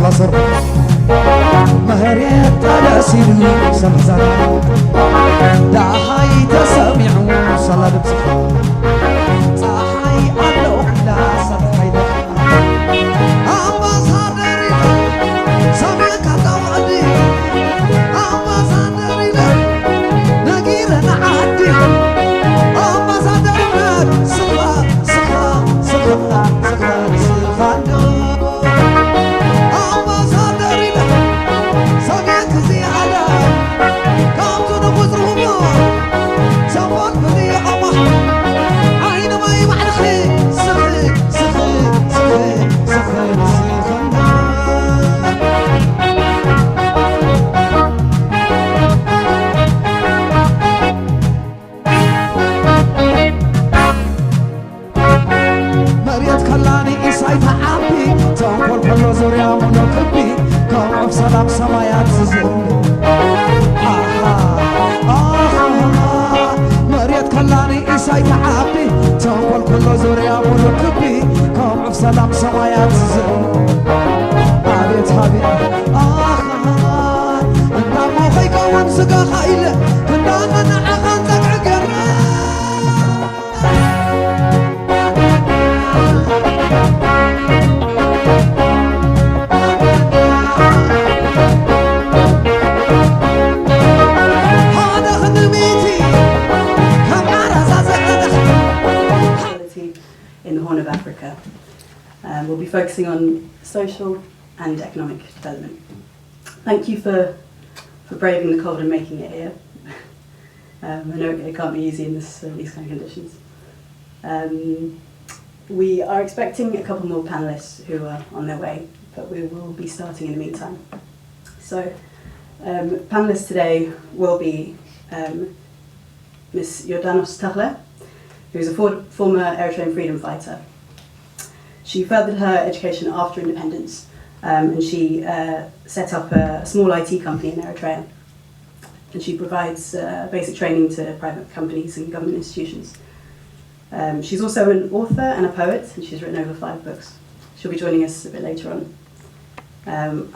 صلاصر مهريت على سيري سمزان داهاي تسمعوا صلاة بسخان صاحي على أخلا صدحي أمباسادري سمعك توعدي أمباسادري نقير نعدي أمباسادري سخا أمباسادري سمعك زيادة كامتو نبوز رومو سوات بدي أمه عين ما يمعنخي سخي مريت كلاني إساي تعبي تنقل كل زوريا منوكبي كم بسلام سمايات زين مريت كلاني إساي تعبي تنقل كل زوريا منوكبي كم بسلام سمايات زين عبيت حبي انت ما خيك وانسقا خايلة انت انا عخان تقعقر in the Horn of Africa. We'll be focusing on social and economic development. Thank you for braving the cold and making it here. I know it can't be easy in these kind of conditions. We are expecting a couple more panellists who are on their way, but we will be starting in the meantime. So, panellists today will be Ms. Yordanos Tahle, who's a former Eritrean freedom fighter. She furthered her education after independence, and she set up a small IT company in Eritrea. And she provides basic training to private companies and government institutions. She's also an author and a poet, and she's written over 5 books. She'll be joining us a bit later on.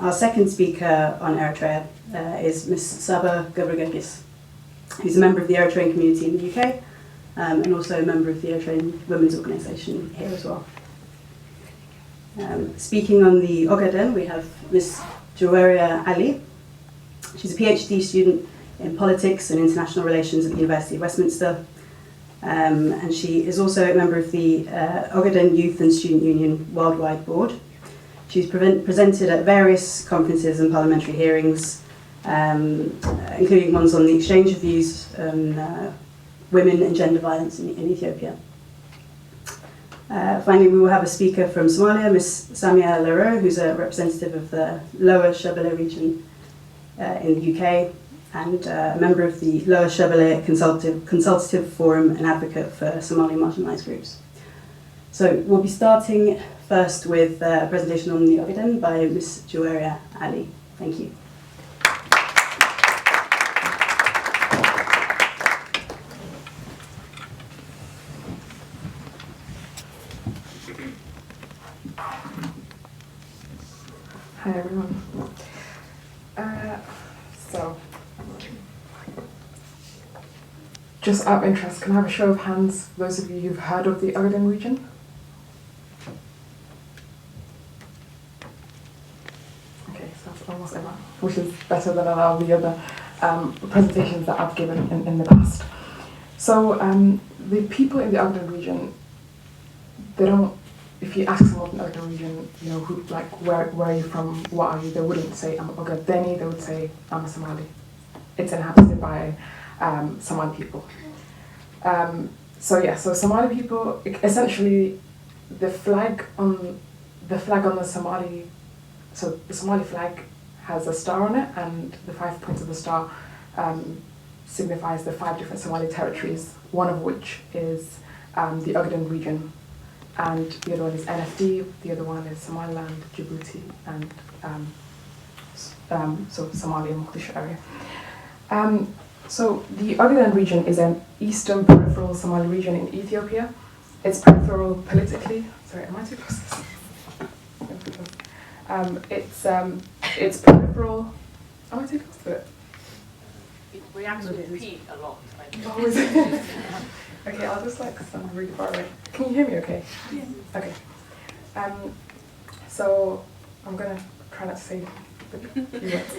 Our second speaker on Eritrea is Ms. Saba Gabregagis, who's a member of the Eritrean community in the UK, and also a member of the Eritrean Women's Organisation here as well. Speaking on the Ogaden, we have Ms. Juwaria Ali. She's a PhD student in politics and international relations at the University of Westminster, and she is also a member of the Ogaden Youth and Student Union Worldwide Board. She's presented at various conferences and parliamentary hearings, including ones on the exchange of views on women and gender violence in Ethiopia. Finally, we will have a speaker from Somalia, Ms. Samia Leroux, who's a representative of the Lower Shabelle region in the UK, and a member of the Lower Shabelle Consultative Forum and advocate for Somali marginalised groups. So we'll be starting first with a presentation on the Ogaden by Ms. Juwaria Ali. Thank you. Hi everyone. So, just out of interest, can I have a show of hands, those of you who've heard of the Ogaden region? Okay, so that's almost everyone, which is better than a lot of the other presentations that I've given in the past. So, the people in the Ogaden region, they don't, if you ask someone in the Ogaden region, you know, who, like, where are you from, what are you, they wouldn't say I'm Ogadeni, they would say I'm a Somali. It's inhabited by Somali people. So Somali people, essentially, the flag on the Somali, so the Somali flag has a star on it, and the 5 points of the star signifies the 5 different Somali territories, one of which is the Ogaden region. And the other one is NFD, the other one is Somaliland, Djibouti, and so Somalia and Mogadishu area. So the Ogaden region is an eastern peripheral Somali region in Ethiopia. It's peripheral politically. Sorry, am I too close? It's peripheral. Am I too close to it? We actually repeat a lot. Oh, is it? Okay, I'll just like stand really far away. Can you hear me okay? Yeah. Okay. So I'm gonna try not to say the few words.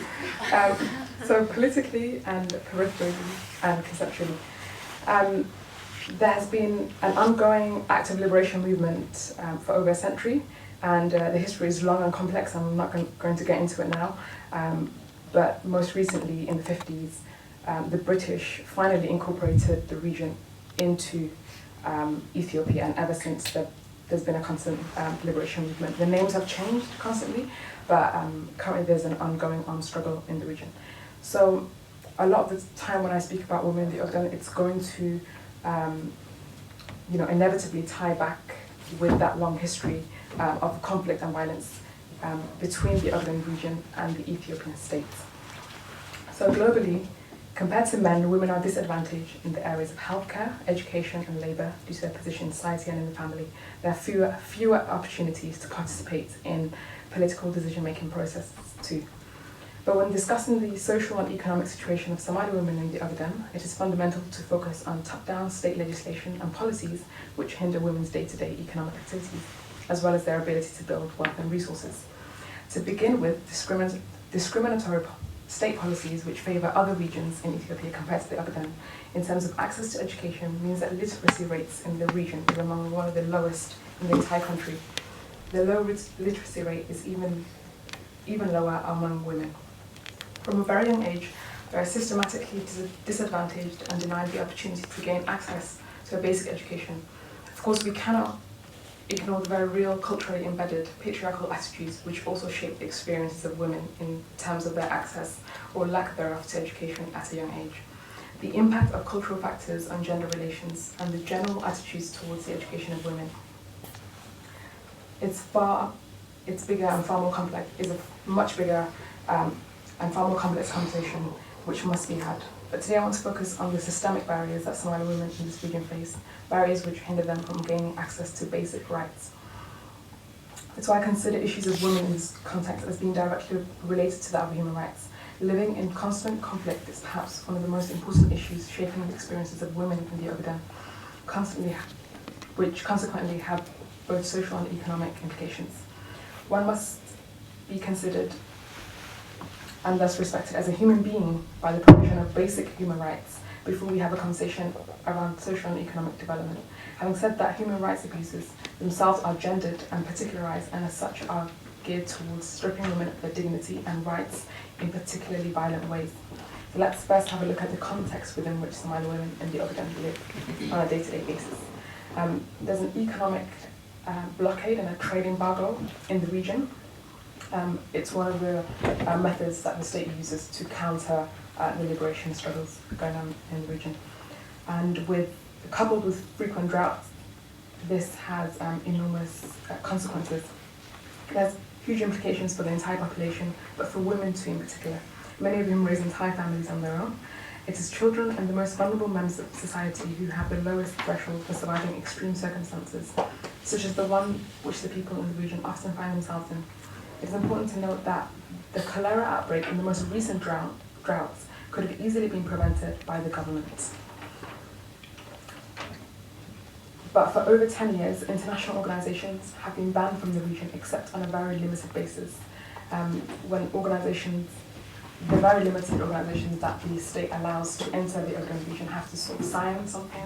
So politically and peripherally and conceptually, there has been an ongoing active liberation movement for over a century, and the history is long and complex. I'm not going to get into it now, but most recently in the 50s, the British finally incorporated the region into Ethiopia, and ever since there's been a constant liberation movement. The names have changed constantly, but currently there's an ongoing armed struggle in the region. So a lot of the time when I speak about women in the Ogden, it's going to inevitably tie back with that long history of conflict and violence between the Ogden region and the Ethiopian state. So globally, compared to men, women are disadvantaged in the areas of healthcare, education, and labor due to their position in society and in the family. There are fewer opportunities to participate in political decision-making processes too. But when discussing the social and economic situation of Somali women in the Ogden, it is fundamental to focus on top-down state legislation and policies which hinder women's day-to-day economic activities, as well as their ability to build wealth and resources. To begin with, discriminatory state policies which favour other regions in Ethiopia compared to the Ogden in terms of access to education means that literacy rates in the region is among one of the lowest in the entire country. The low literacy rate is even lower among women. From a very young age, they are systematically disadvantaged and denied the opportunity to gain access to a basic education. Of course, we cannot ignore the very real culturally embedded patriarchal attitudes which also shape the experiences of women in terms of their access or lack thereof to education at a young age. The impact of cultural factors on gender relations and the general attitudes towards the education of women. It's bigger and far more complex, is a much bigger and far more complex conversation which must be had. But today I want to focus on the systemic barriers that Somali women in this region face, barriers which hinder them from gaining access to basic rights. That's why I consider issues of women in this context as being directly related to that of human rights. Living in constant conflict is perhaps one of the most important issues shaping the experiences of women in the Ogden, which consequently have both social and economic implications. One must be considered and thus respected as a human being by the provision of basic human rights before we have a conversation around social and economic development. Having said that, human rights abuses themselves are gendered and particularized, and as such are geared towards stripping women of their dignity and rights in particularly violent ways. So let's first have a look at the context within which Somali women in the Ogden live on a day-to-day basis. There's an economic blockade and a trade embargo in the region. It's one of the methods that the state uses to counter the liberation struggles going on in the region. And coupled with frequent droughts, this has enormous consequences. There's huge implications for the entire population, but for women too in particular, many of whom raise entire families on their own. It is children and the most vulnerable members of society who have the lowest threshold for surviving extreme circumstances, such as the one which the people in the region often find themselves in. It is important to note that the cholera outbreak in the most recent droughts could have easily been prevented by the government. But for over 10 years, international organizations have been banned from the region except on a very limited basis. The very limited organizations that the state allows to enter the Ogden region have to sort of sign something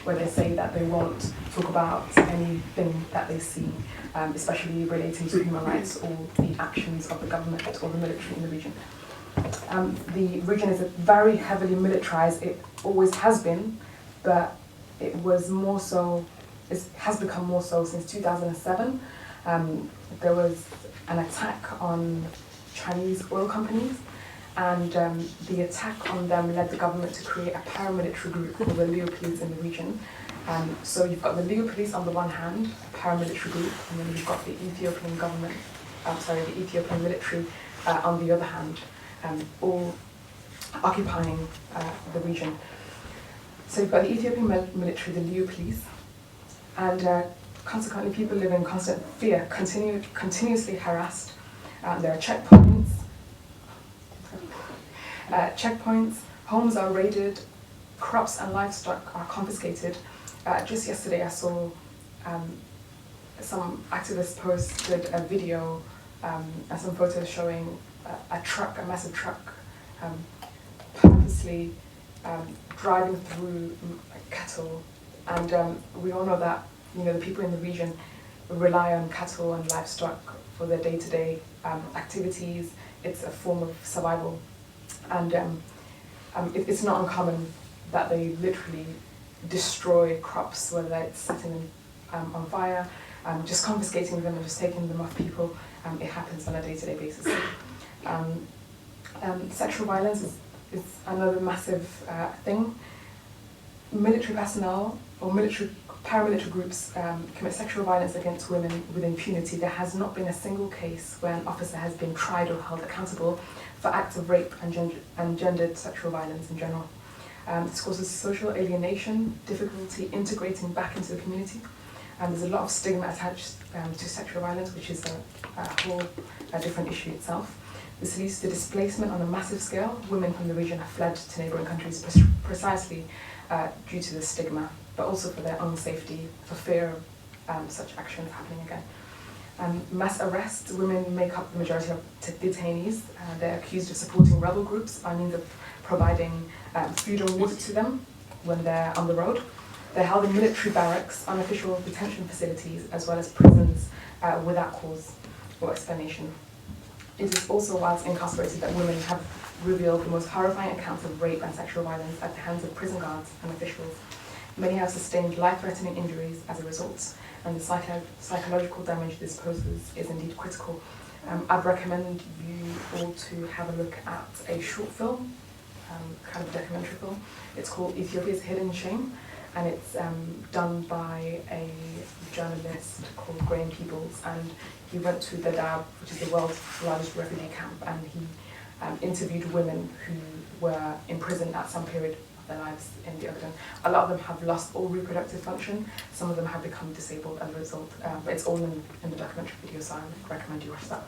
where they say that they won't talk about anything that they see, especially relating to human rights or the actions of the government or the military in the region. The region is very heavily militarized. It always has been, but it was more so. It has become more so since 2007. There was an attack on Chinese oil companies, and the attack on them led the government to create a paramilitary group called the Leo Police in the region. So you've got the Leo Police on the one hand, a paramilitary group, and then you've got the Ethiopian government, the Ethiopian military on the other hand, all occupying the region. So you've got the Ethiopian military, the Leo Police, and consequently people live in constant fear, continuously harassed, There are checkpoints. Homes are raided, crops and livestock are confiscated. Just yesterday I saw some activists posted a video and some photos showing a massive truck, purposely driving through cattle. And we all know that, you know, the people in the region rely on cattle and livestock for their day-to-day activities. It's a form of survival. And it's not uncommon that they literally destroy crops, whether it's setting them on fire, just confiscating them and just taking them off people. It happens on a day-to-day basis. Sexual violence is another massive thing. Military personnel or paramilitary groups commit sexual violence against women with impunity. There has not been a single case where an officer has been tried or held accountable for acts of rape and gendered sexual violence in general. This causes social alienation, difficulty integrating back into the community, and there's a lot of stigma attached to sexual violence, which is a whole different issue itself. This leads to displacement on a massive scale. Women from the region have fled to neighbouring countries precisely due to the stigma, but also for their own safety, for fear of such actions happening again. Mass arrests, women make up the majority of detainees. They're accused of supporting rebel groups by means of providing food and water to them when they're on the road. They're held in military barracks, unofficial detention facilities, as well as prisons without cause or explanation. It is also whilst incarcerated that women have revealed the most horrifying accounts of rape and sexual violence at the hands of prison guards and officials. Many have sustained life-threatening injuries as a result, and the psychological damage this poses is indeed critical. I'd recommend you all to have a look at a short film, kind of documentary film. It's called Ethiopia's Hidden Shame, and it's done by a journalist called Graham Peebles, and he went to Dadaab, which is the world's largest refugee camp, and he interviewed women who were imprisoned at some period of their lives in the Ogden. A lot of them have lost all reproductive function, some of them have become disabled as a result, but it's all in the documentary video, so I recommend you watch that.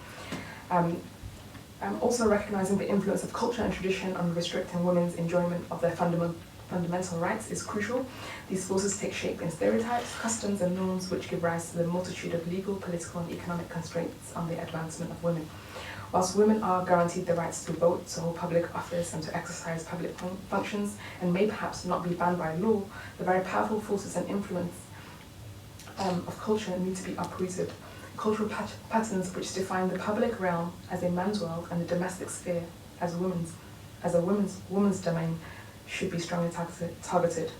Also recognising the influence of culture and tradition on restricting women's enjoyment of their fundamental rights is crucial. These forces take shape in stereotypes, customs and norms which give rise to the multitude of legal, political and economic constraints on the advancement of women. Whilst women are guaranteed the rights to vote, to hold public office and to exercise public functions, and may perhaps not be banned by law, the very powerful forces and influence of culture need to be uprooted. Cultural patterns which define the public realm as a man's world and the domestic sphere as a woman's domain should be strongly targeted.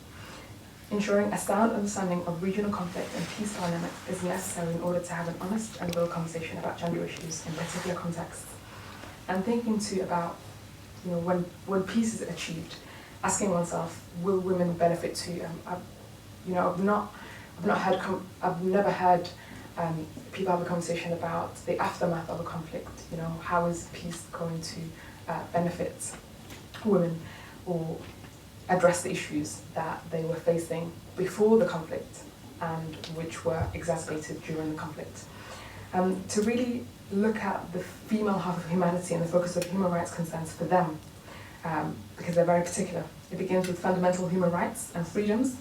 Ensuring a sound understanding of regional conflict and peace dynamics is necessary in order to have an honest and real conversation about gender issues in particular contexts. And thinking too about, you know, when peace is achieved, asking oneself, will women benefit too? I've never heard people have a conversation about the aftermath of a conflict. You know, how is peace going to benefit women or address the issues that they were facing before the conflict and which were exacerbated during the conflict. To really look at the female half of humanity and the focus of human rights concerns for them, because they're very particular. It begins with fundamental human rights and freedoms,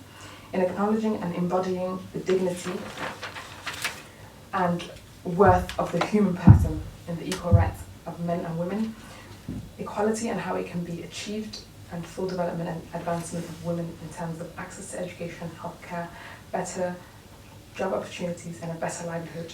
in acknowledging and embodying the dignity and worth of the human person and the equal rights of men and women, equality and how it can be achieved, and full development and advancement of women in terms of access to education, healthcare, better job opportunities and a better livelihood,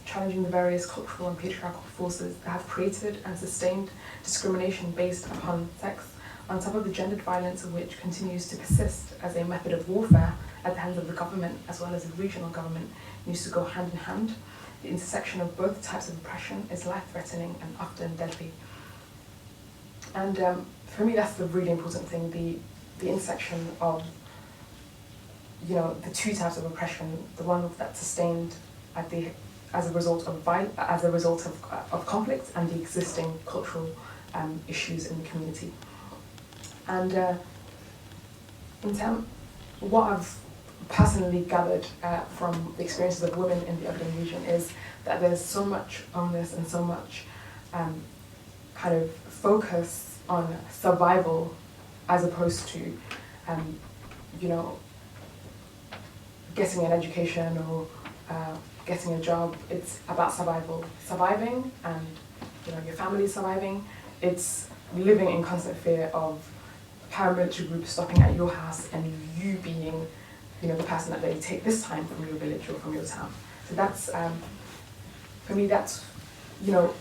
challenging the various cultural and patriarchal forces that have created and sustained discrimination based upon sex, on top of the gendered violence of which continues to persist as a method of warfare at the hands of the government as well as the regional government, needs to go hand in hand. The intersection of both types of oppression is life-threatening and often deadly. And for me, that's the really important thing, the intersection of, you know, the two types of oppression, the one that's sustained as a result of conflict, and the existing cultural issues in the community. And personally gathered from the experiences of women in the Ogaden region is that there's so much onus and so much kind of focus on survival as opposed to, you know, getting an education or getting a job. It's about survival, surviving, and you know your family surviving. It's living in constant fear of paramilitary groups stopping at your house and you being, you know, the person that they take this time from your village or from your town. So that's, for me, that's, you know,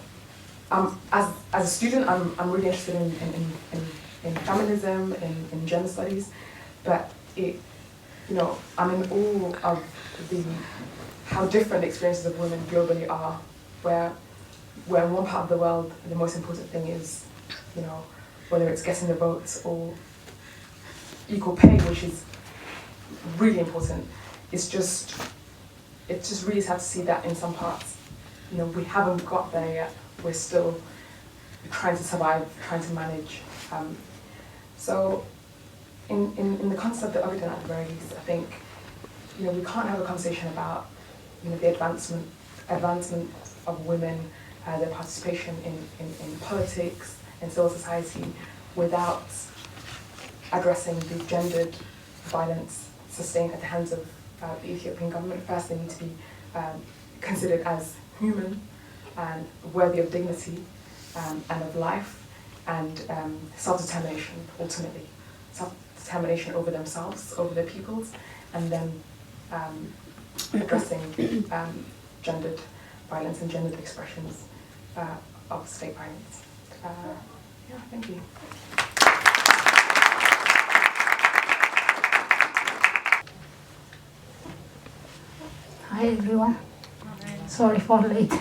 as a student, I'm really interested in feminism, in gender studies, but it, you know, I'm in awe of how different the experiences of women globally are, where in one part of the world, the most important thing is, you know, whether it's getting the votes or equal pay, which is really important. It's just really sad to see that in some parts, you know, we haven't got there yet. We're still trying to survive, trying to manage. So in the concept of Ogaden, at the very least, I think, you know, we can't have a conversation about, you know, the advancement of women, their participation in politics, in civil society, without addressing the gendered violence sustained at the hands of the Ethiopian government. First, they need to be considered as human and worthy of dignity and of life, and self-determination, ultimately. Self-determination over themselves, over their peoples, and then addressing gendered violence and gendered expressions of state violence. Yeah, thank you. Hi everyone. Sorry for late.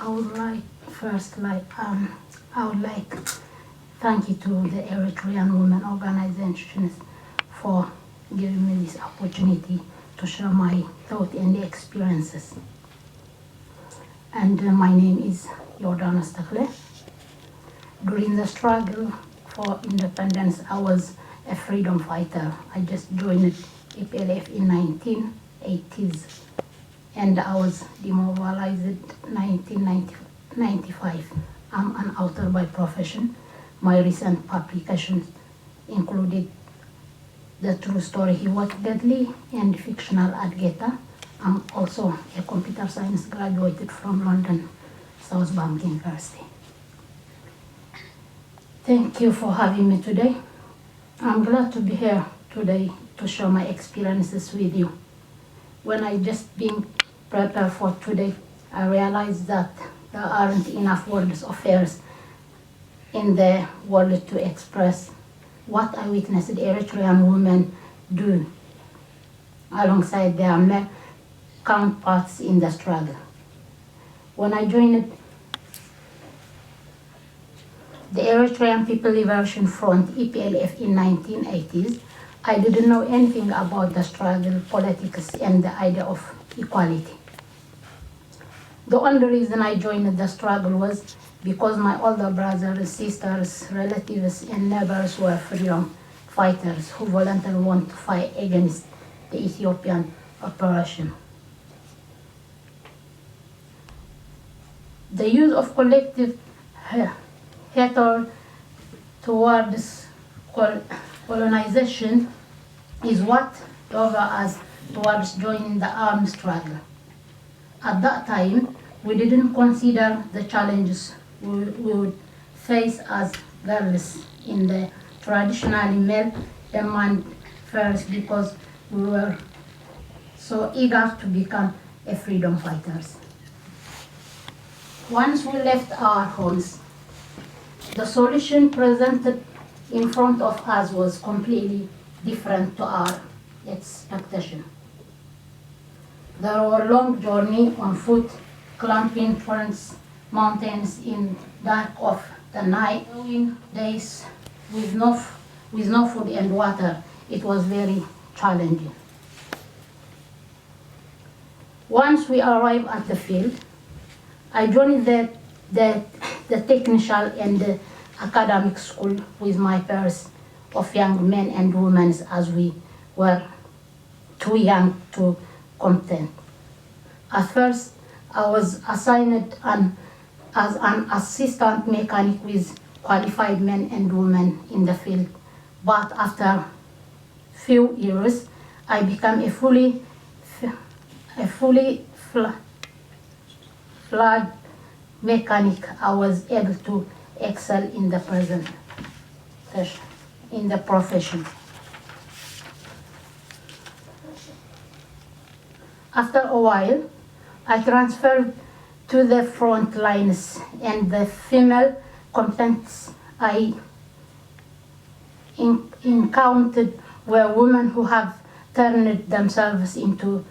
I would like thank you to the Eritrean women organizations for giving me this opportunity to share my thought and experiences. And my name is Jordanos Takle. During the struggle for independence, I was a freedom fighter. I just joined EPLF in 1980s, and I was demobilized in 1995. I'm an author by profession. My recent publications included The True Story Hiwot Deadly and Fictional Adgeta. I'm also a computer science graduated from London South Bank University. Thank you for having me today. I'm glad to be here today to share my experiences with you. When I just being prepared for today, I realized that there aren't enough words or affairs in the world to express what I witnessed Eritrean women do alongside their male counterparts in the struggle. When I joined the Eritrean People Liberation Front, EPLF, in 1980s, I didn't know anything about the struggle, politics, and the idea of equality. The only reason I joined the struggle was because my older brothers, sisters, relatives, and neighbors were freedom fighters who voluntarily want to fight against the Ethiopian oppression. The use of collective hatred towards colonization is what drove us towards joining the armed struggle. At that time, we didn't consider the challenges we would face as girls in the traditionally male-dominant fields because we were so eager to become a freedom fighters. Once we left our homes, the solution presented in front of us was completely different to our expectation. There were long journeys on foot, climbing trans mountains in dark of the night, days with no food and water. It was very challenging. Once we arrived at the field, I joined the technician and academic school with my peers of young men and women as we were too young to compete. At first, I was assigned as an assistant mechanic with qualified men and women in the field, but after few years, I became a fully fledged mechanic. I was able to excel in the profession. After a while, I transferred to the front lines, and the female combatants I encountered were women who have turned themselves into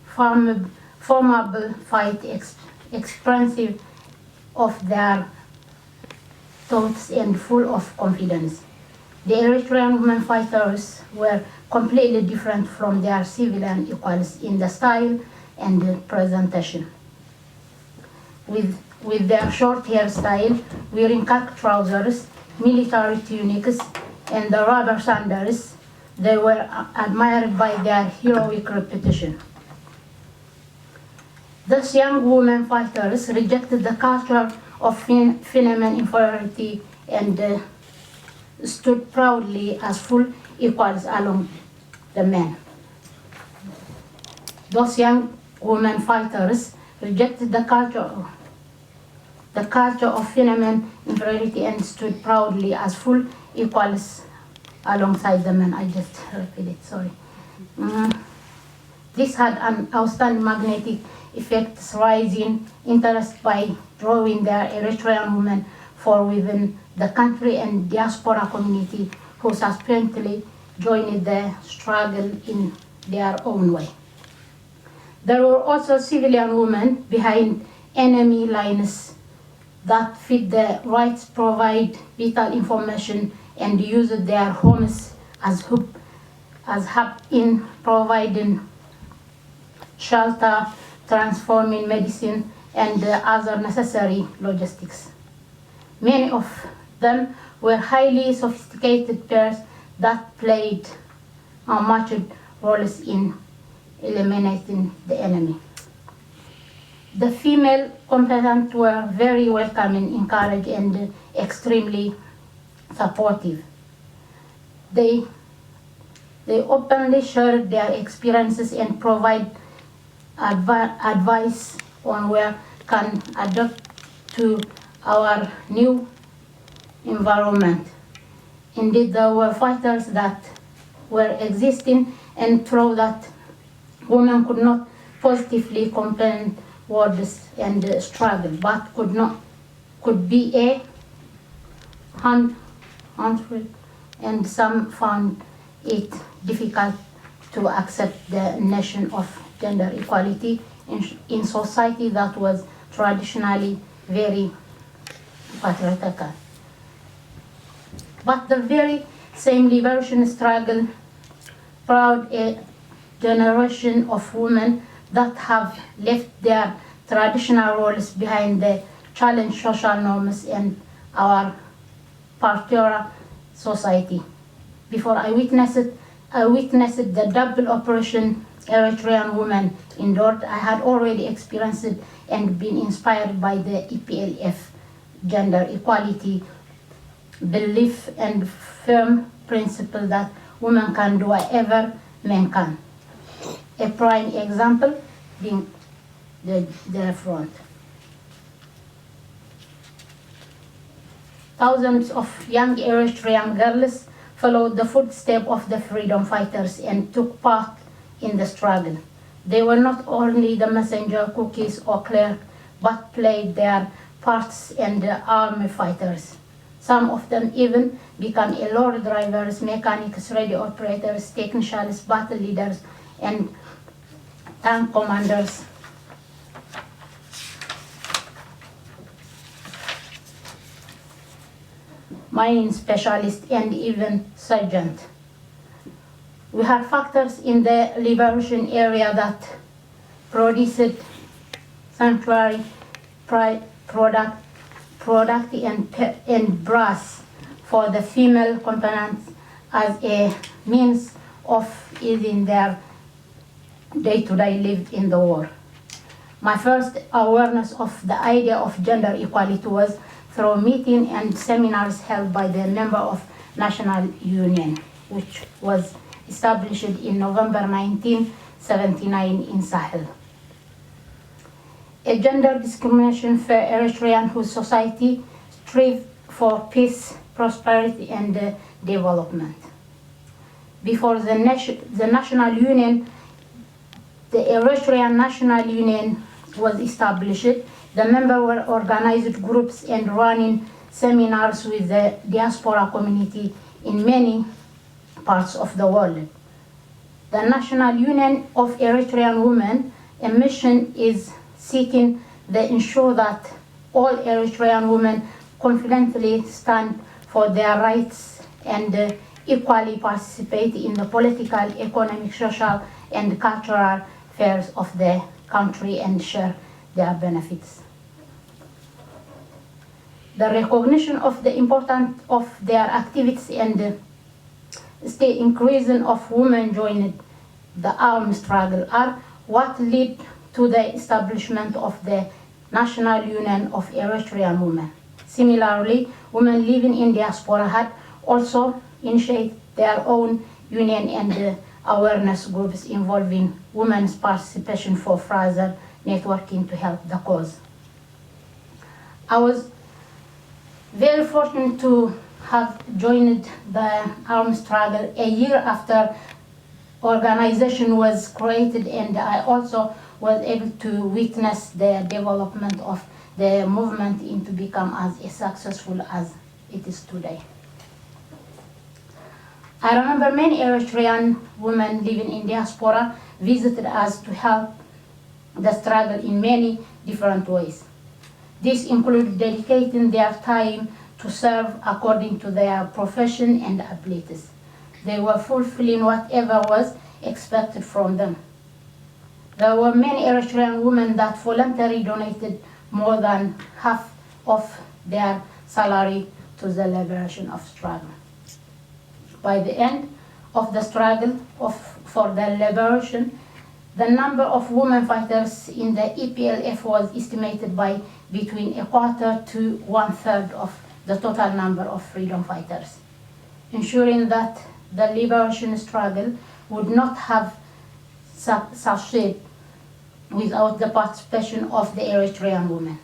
formidable fight, expressive of their thoughts and full of confidence. The Eritrean women fighters were completely different from their civilian equals in the style and the presentation. With their short hairstyle, wearing khaki trousers, military tunics, and the rubber sandals, they were admired by their heroic reputation. These young women fighters rejected the culture of feminine inferiority and stood proudly as full equals along the men. Those young women fighters rejected the culture of feminine inferiority and stood proudly as full equals alongside the men. I just repeated, sorry. This had an outstanding magnetic effect, rising interest by drawing their Eritrean women for within the country and diaspora community who subsequently joined the struggle in their own way. There were also civilian women behind enemy lines that fit the rights, provide vital information, and use their homes as hub in providing shelter, transforming medicine, and other necessary logistics. Many of them were highly sophisticated pairs that played unmatched roles in eliminating the enemy. The female combatants were very welcoming, encouraging, and extremely supportive. They openly shared their experiences and provide advice on where can adapt to our new environment. Indeed, there were fighters that were existing and through that women could not positively comprehend words and struggle, but could be a harmful, and some found it difficult to accept the notion of gender equality in society that was traditionally very patriarchal. But the very same liberation struggle proud a generation of women that have left their traditional roles behind the challenge social norms in our particular society. Before I witnessed the double operation Eritrean women endured. I had already experienced it and been inspired by the EPLF gender equality belief and firm principle that women can do whatever men can. A prime example being the front. Thousands of young Eritrean girls followed the footsteps of the freedom fighters and took part in the struggle. They were not only the messenger, cookies, or clerk, but played their parts in the army fighters. Some of them even became lorry drivers, mechanics, radio operators, technicians, battle leaders, and tank commanders. Mining specialist, and even sergeant. We had factors in the liberation area that produced sanctuary product product and brass for the female components as a means of easing their day-to-day life in the war. My first awareness of the idea of gender equality was through meetings and seminars held by the member of National Union, which was established in November 1979 in Sahel. A gender discrimination for Eritrean whose society strive for peace, prosperity, and development. Before the National Union, the Eritrean National Union was established. The members were organized groups and running seminars with the diaspora community in many parts of the world. The National Union of Eritrean Women, a mission is seeking to ensure that all Eritrean women confidently stand for their rights and equally participate in the political, economic, social, and cultural affairs of the country and share their benefits. The recognition of the importance of their activities and the increasing of women joining the armed struggle are what led to the establishment of the National Union of Eritrean Women. Similarly, women living in diaspora had also initiated their own union and awareness groups involving women's participation for further networking to help the cause. I was very fortunate to have joined the armed struggle a year after organization was created, and I also was able to witness the development of the movement into become as successful as it is today. I remember many Eritrean women living in diaspora visited us to help the struggle in many different ways. This included dedicating their time to serve according to their profession and abilities. They were fulfilling whatever was expected from them. There were many Eritrean women that voluntarily donated more than half of their salary to the liberation of struggle. By the end of the struggle for the liberation, the number of women fighters in the EPLF was estimated by between a quarter to 1/3 of the total number of freedom fighters, ensuring that the liberation struggle would not have succeeded without the participation of the Eritrean women.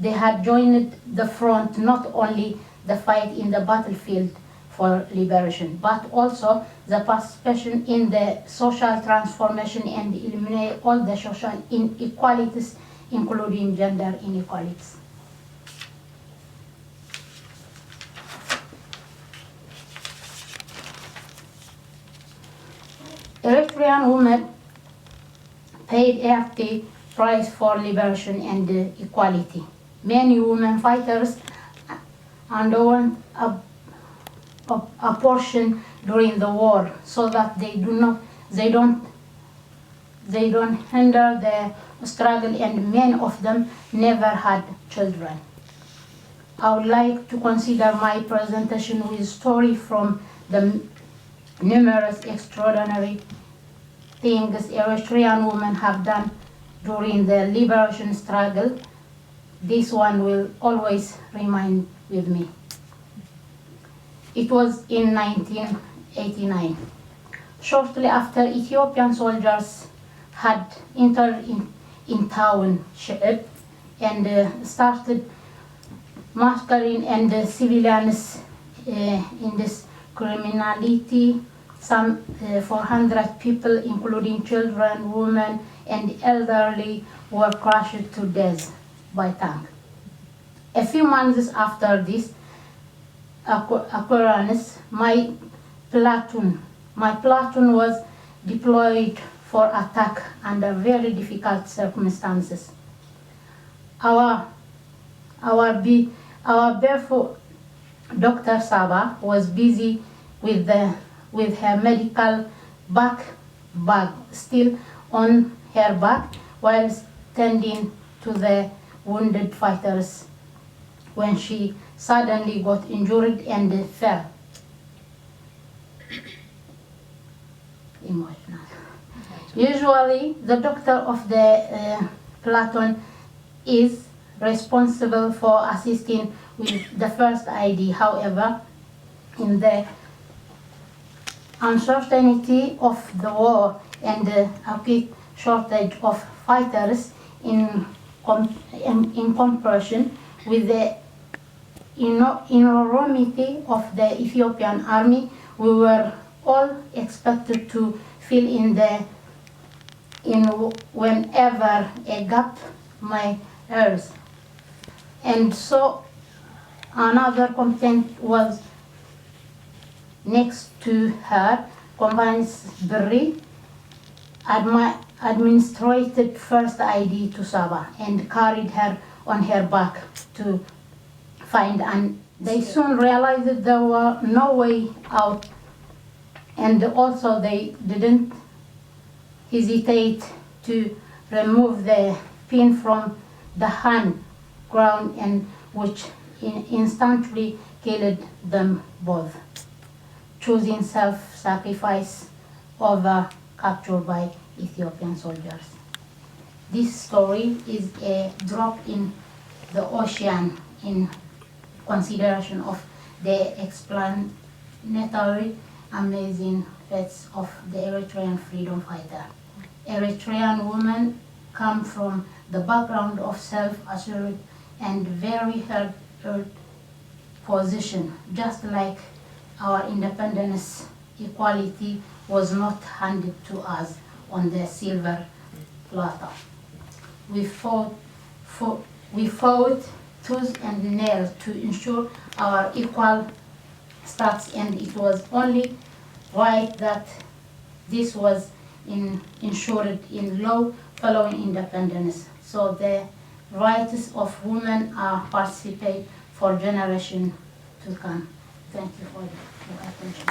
They had joined the front not only the fight in the battlefield for liberation, but also the participation in the social transformation and eliminate all the social inequalities, including gender inequalities. Eritrean women paid a hefty price for liberation and equality. Many women fighters underwent abortion during the war so that they don't hinder the struggle, and many of them never had children. I would like to consider my presentation with story from the numerous extraordinary things Eritrean women have done during the liberation struggle. This one will always remain with me. It was in 1989. Shortly after Ethiopian soldiers had entered in township and started massacring and civilians in this criminality, some 400 people, including children, women, and elderly, were crushed to death by tank. A few months after this occurrence, my platoon was deployed for attack under very difficult circumstances. Our barefoot Dr. Saba was busy with her medical bag still on her back while tending to the wounded fighters when she suddenly got injured and fell. Emotional. Usually, the doctor of the platoon is responsible for assisting with the first ID. However, in the uncertainty of the war and the acute shortage of fighters in comparison with the enormity of the Ethiopian army, we were all expected to fill in whenever a gap may arise. And so another complaint was next to her. Convenience Berry administrated first ID to Saba and carried her on her back to find, and they soon realized that there were no way out, and also they didn't hesitate to remove the pin from the hand ground, and which instantly killed them both, choosing self-sacrifice over capture by Ethiopian soldiers. This story is a drop in the ocean in consideration of the explanatory amazing feats of the Eritrean freedom fighter. Eritrean women come from the background of self-assured and very hard position, just like our independence. Equality was not handed to us on the silver platter. We fought tooth and nail to ensure our equal status, and it was only right that this was ensured in law following independence, so the rights of women are participated for generations to come. Thank you for your attention.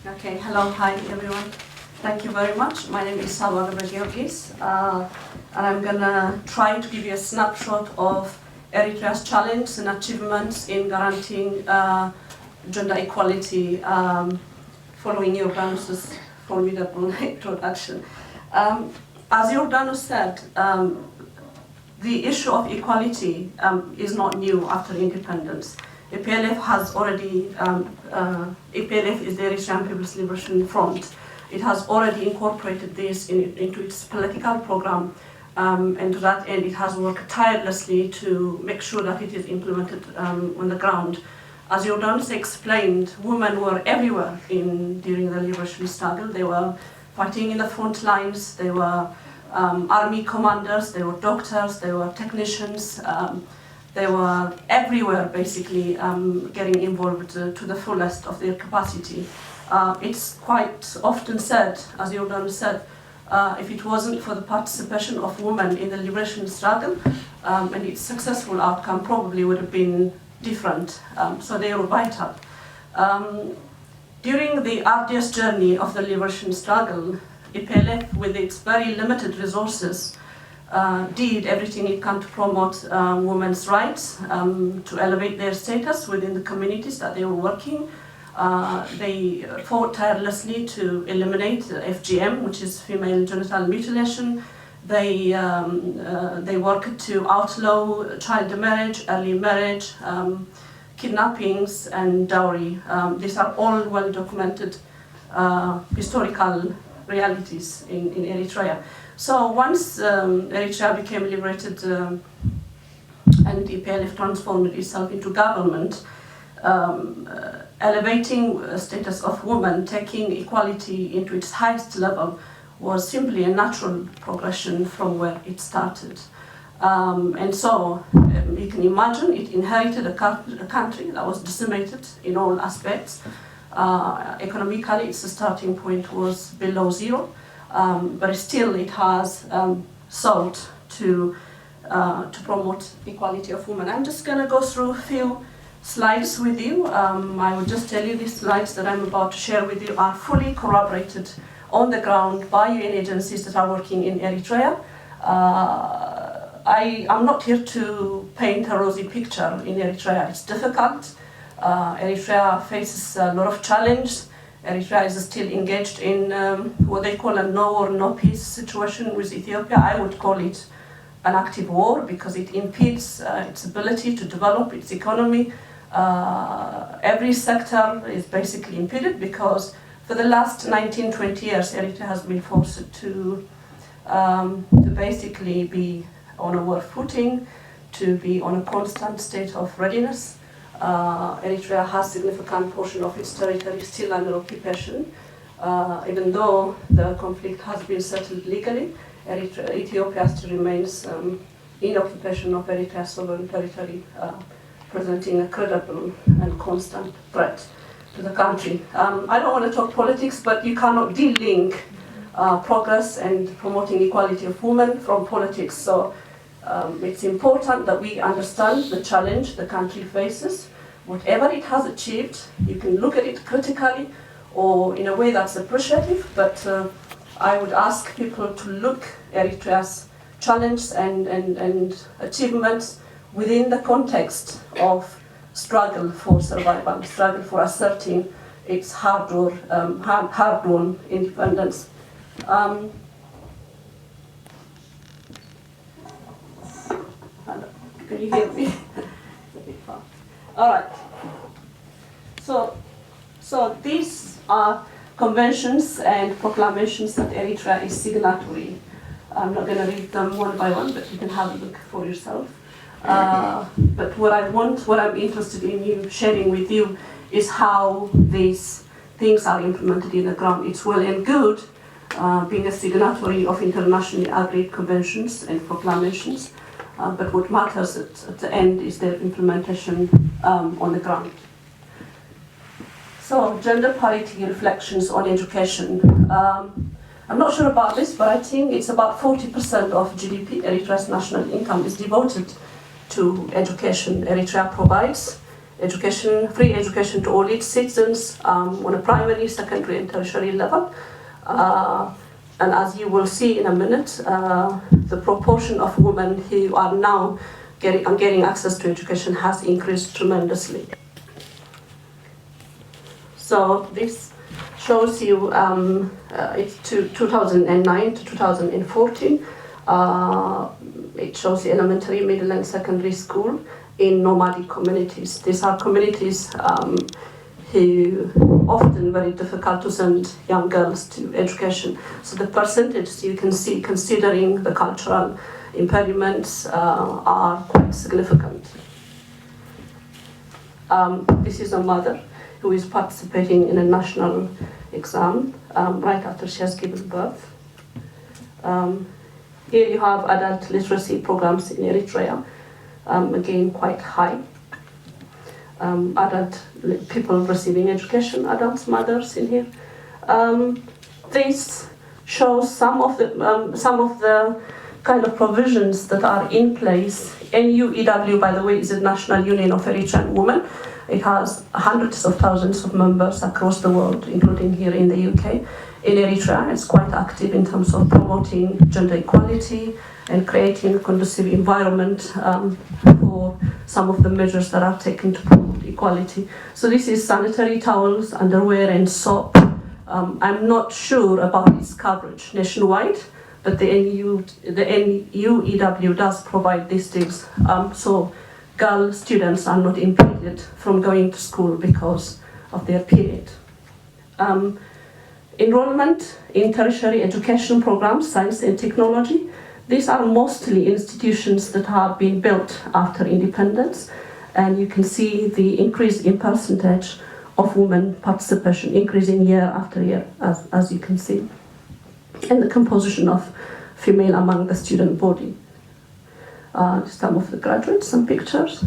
Okay, hello, hi everyone. Thank you very much. My name is Saba Georgis, and I'm gonna try to give you a snapshot of Eritrea's challenges and achievements in guaranteeing gender equality following Jordanus' formidable introduction. As Jordanus said, the issue of equality is not new after independence. EPLF has already, EPLF is the Eritrean People's Liberation Front. It has already incorporated this into its political program, and to that end it has worked tirelessly to make sure that it is implemented on the ground. As Jordanus explained, women were everywhere during the liberation struggle. They were fighting in the front lines, they were army commanders, they were doctors, they were technicians, they were everywhere basically getting involved to the fullest of their capacity. It's quite often said, as Jordan said, if it wasn't for the participation of women in the liberation struggle, and its successful outcome probably would have been different. So they were vital. During the arduous journey of the liberation struggle, EPLF, with its very limited resources, did everything it can to promote women's rights, to elevate their status within the communities that they were working. They fought tirelessly to eliminate FGM, which is female genital mutilation. They worked to outlaw child marriage, early marriage, kidnappings, and dowry. These are all well-documented historical realities in Eritrea. So once Eritrea became liberated and EPLF transformed itself into government, elevating status of women, taking equality into its highest level, was simply a natural progression from where it started. And so you can imagine it inherited a country that was decimated in all aspects. Economically, its starting point was below zero, but still it has sought to promote equality of women. I'm just going to go through a few slides with you. I will just tell you these slides that I'm about to share with you are fully corroborated on the ground by UN agencies that are working in Eritrea. I'm not here to paint a rosy picture in Eritrea. It's difficult. Eritrea faces a lot of challenge. Eritrea is still engaged in what they call a no war, no peace situation with Ethiopia. I would call it an active war because it impedes its ability to develop its economy. Every sector is basically impeded because for the last 19-20 years, Eritrea has been forced to basically be on a war footing, to be on a constant state of readiness. Eritrea has a significant portion of its territory still under occupation. Even though the conflict has been settled legally, Ethiopia still remains in occupation of Eritrea's sovereign territory, presenting a credible and constant threat to the country. I don't want to talk politics, but you cannot de-link progress and promoting equality of women from politics. So it's important that we understand the challenge the country faces. Whatever it has achieved, you can look at it critically or in a way that's appreciative, but I would ask people to look at Eritrea's challenge and achievements within the context of struggle for survival, struggle for asserting its hard-won independence. Can you hear me? It's a bit far. All right. So these are conventions and proclamations that Eritrea is signatory. I'm not going to read them one by one, but you can have a look for yourself. But what I'm interested in you sharing with you is how these things are implemented in the ground. It's well and good being a signatory of internationally agreed conventions and proclamations, but what matters at the end is their implementation on the ground. So, gender parity reflections on education. I'm not sure about this, but I think it's about 40% of GDP, Eritrea's national income, is devoted to education. Eritrea provides education, free education to all its citizens on a primary, secondary, and tertiary level. And as you will see in a minute, the proportion of women who are now getting access to education has increased tremendously. So this shows you it's 2009 to 2014. It shows the elementary, middle, and secondary school in nomadic communities. These are communities who often very difficult to send young girls to education. So the percentage you can see, considering the cultural impediments, are quite significant. This is a mother who is participating in a national exam right after she has given birth. Here you have adult literacy programs in Eritrea, again quite high. Adult people receiving education, adults, mothers in here. This shows some of the kind of provisions that are in place. NUEW, by the way, is the National Union of Eritrean Women. It has hundreds of thousands of members across the world, including here in the UK. In Eritrea, it's quite active in terms of promoting gender equality and creating a conducive environment for some of the measures that are taken to promote equality. So this is sanitary towels, underwear, and soap. I'm not sure about its coverage nationwide, but the NUEW does provide these things. So girl students are not impeded from going to school because of their period. Enrollment in tertiary education programs, science and technology. These are mostly institutions that have been built after independence, and you can see the increase in percentage of women participation increasing year after year, as you can see, and the composition of female among the student body. Some of the graduates, some pictures.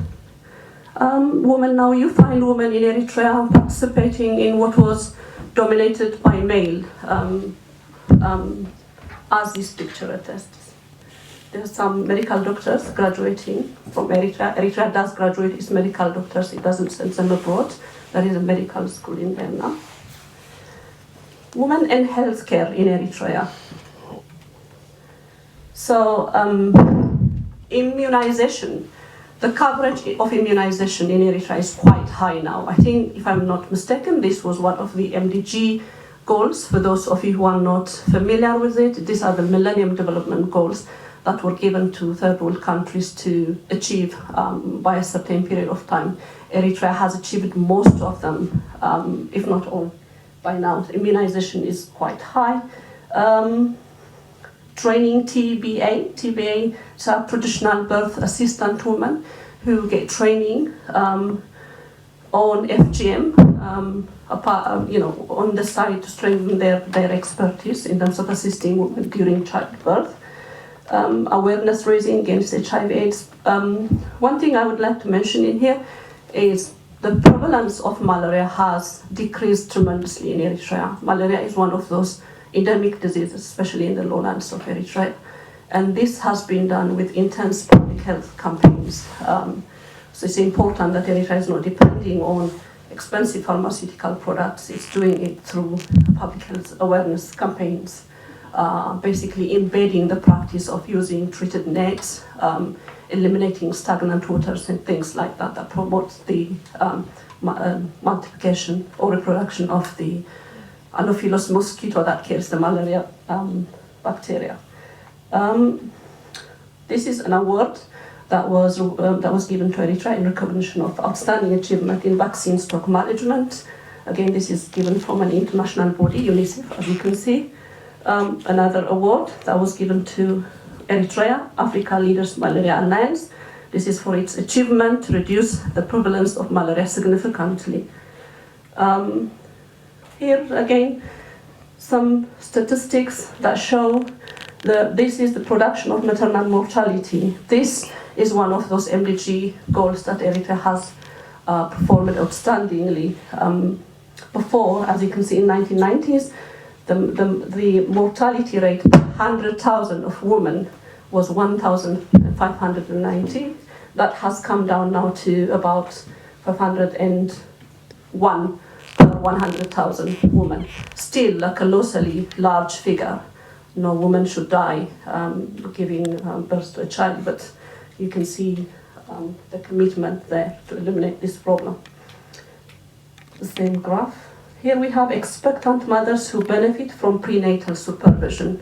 Women now, you find women in Eritrea participating in what was dominated by male, as this picture attests. There are some medical doctors graduating from Eritrea. Eritrea does graduate its medical doctors, it doesn't send them abroad. There is a medical school in there now. Women and healthcare in Eritrea. So, immunization. The coverage of immunization in Eritrea is quite high now. I think, if I'm not mistaken, this was one of the MDG goals. For those of you who are not familiar with it, these are the Millennium Development Goals that were given to third world countries to achieve by a certain period of time. Eritrea has achieved most of them, if not all, by now. Immunization is quite high. Training TBA, so traditional birth assistant women who get training on FGM, on the side to strengthen their expertise in terms of assisting women during childbirth. Awareness raising against HIV/AIDS. One thing I would like to mention in here is the prevalence of malaria has decreased tremendously in Eritrea. Malaria is one of those endemic diseases, especially in the lowlands of Eritrea. And this has been done with intense public health campaigns. So it's important that Eritrea is not depending on expensive pharmaceutical products. It's doing it through public health awareness campaigns, basically embedding the practice of using treated nets, eliminating stagnant waters and things like that, that promotes the multiplication or reproduction of the Anopheles mosquito that kills the malaria bacteria. This is an award that was given to Eritrea in recognition of outstanding achievement in vaccine stock management. Again, this is given from an international body, UNICEF, as you can see. Another award that was given to Eritrea, Africa Leaders Malaria Alliance. This is for its achievement to reduce the prevalence of malaria significantly. Here again, some statistics that show this is the production of maternal mortality. This is one of those MDG goals that Eritrea has performed outstandingly. Before, as you can see in 1990s, the mortality rate per 100,000 of women was 1,590. That has come down now to about 501 per 100,000 women. Still a colossally large figure. No woman should die giving birth to a child, but you can see the commitment there to eliminate this problem. The same graph. Here we have expectant mothers who benefit from prenatal supervision.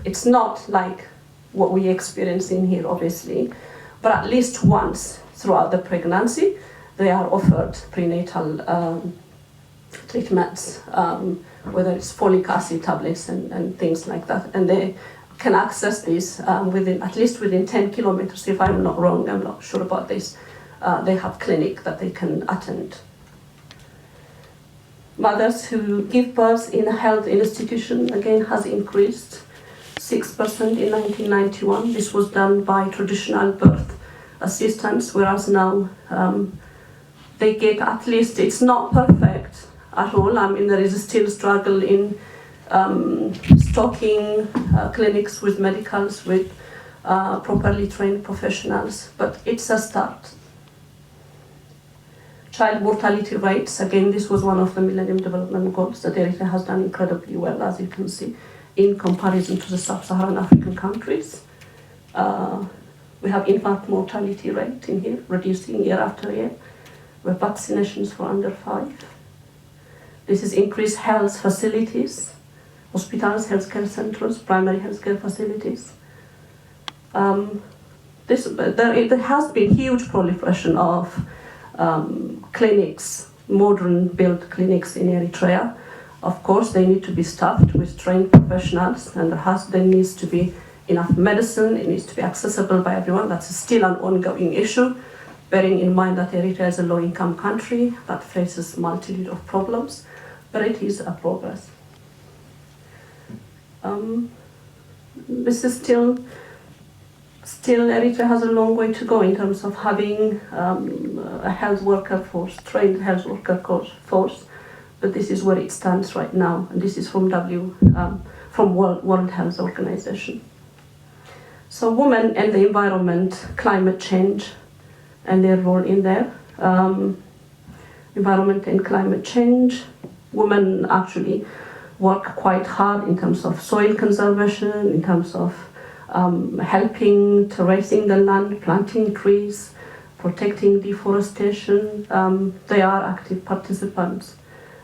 It's not like what we experience in here, obviously, but at least once throughout the pregnancy, they are offered prenatal treatments, whether it's folic acid tablets and things like that. And they can access this at least within 10 kilometers. If I'm not wrong, I'm not sure about this. They have clinic that they can attend. Mothers who give birth in a health institution, again, has increased 6% in 1991. This was done by traditional birth assistants, whereas now they get at least, it's not perfect at all. I mean, there is still struggle in stocking clinics with medicals, with properly trained professionals, but it's a start. Child mortality rates, again, this was one of the Millennium Development Goals that Eritrea has done incredibly well, as you can see, in comparison to the sub-Saharan African countries. We have infant mortality rate in here, reducing year after year. We have vaccinations for under 5. This is increased health facilities, hospitals, healthcare centers, primary healthcare facilities. There has been huge proliferation of clinics, modern built clinics in Eritrea. Of course, they need to be staffed with trained professionals, and there needs to be enough medicine. It needs to be accessible by everyone. That's still an ongoing issue, bearing in mind that Eritrea is a low-income country that faces a multitude of problems, but it is a progress. This is still Still, Eritrea has a long way to go in terms of having a health worker force, trained health worker force. But this is where it stands right now, and this is from World Health Organization. So, women and the environment, climate change, and their role in there. Environment and climate change. Women actually work quite hard in terms of soil conservation, in terms of helping terracing the land, planting trees, protecting deforestation. They are active participants.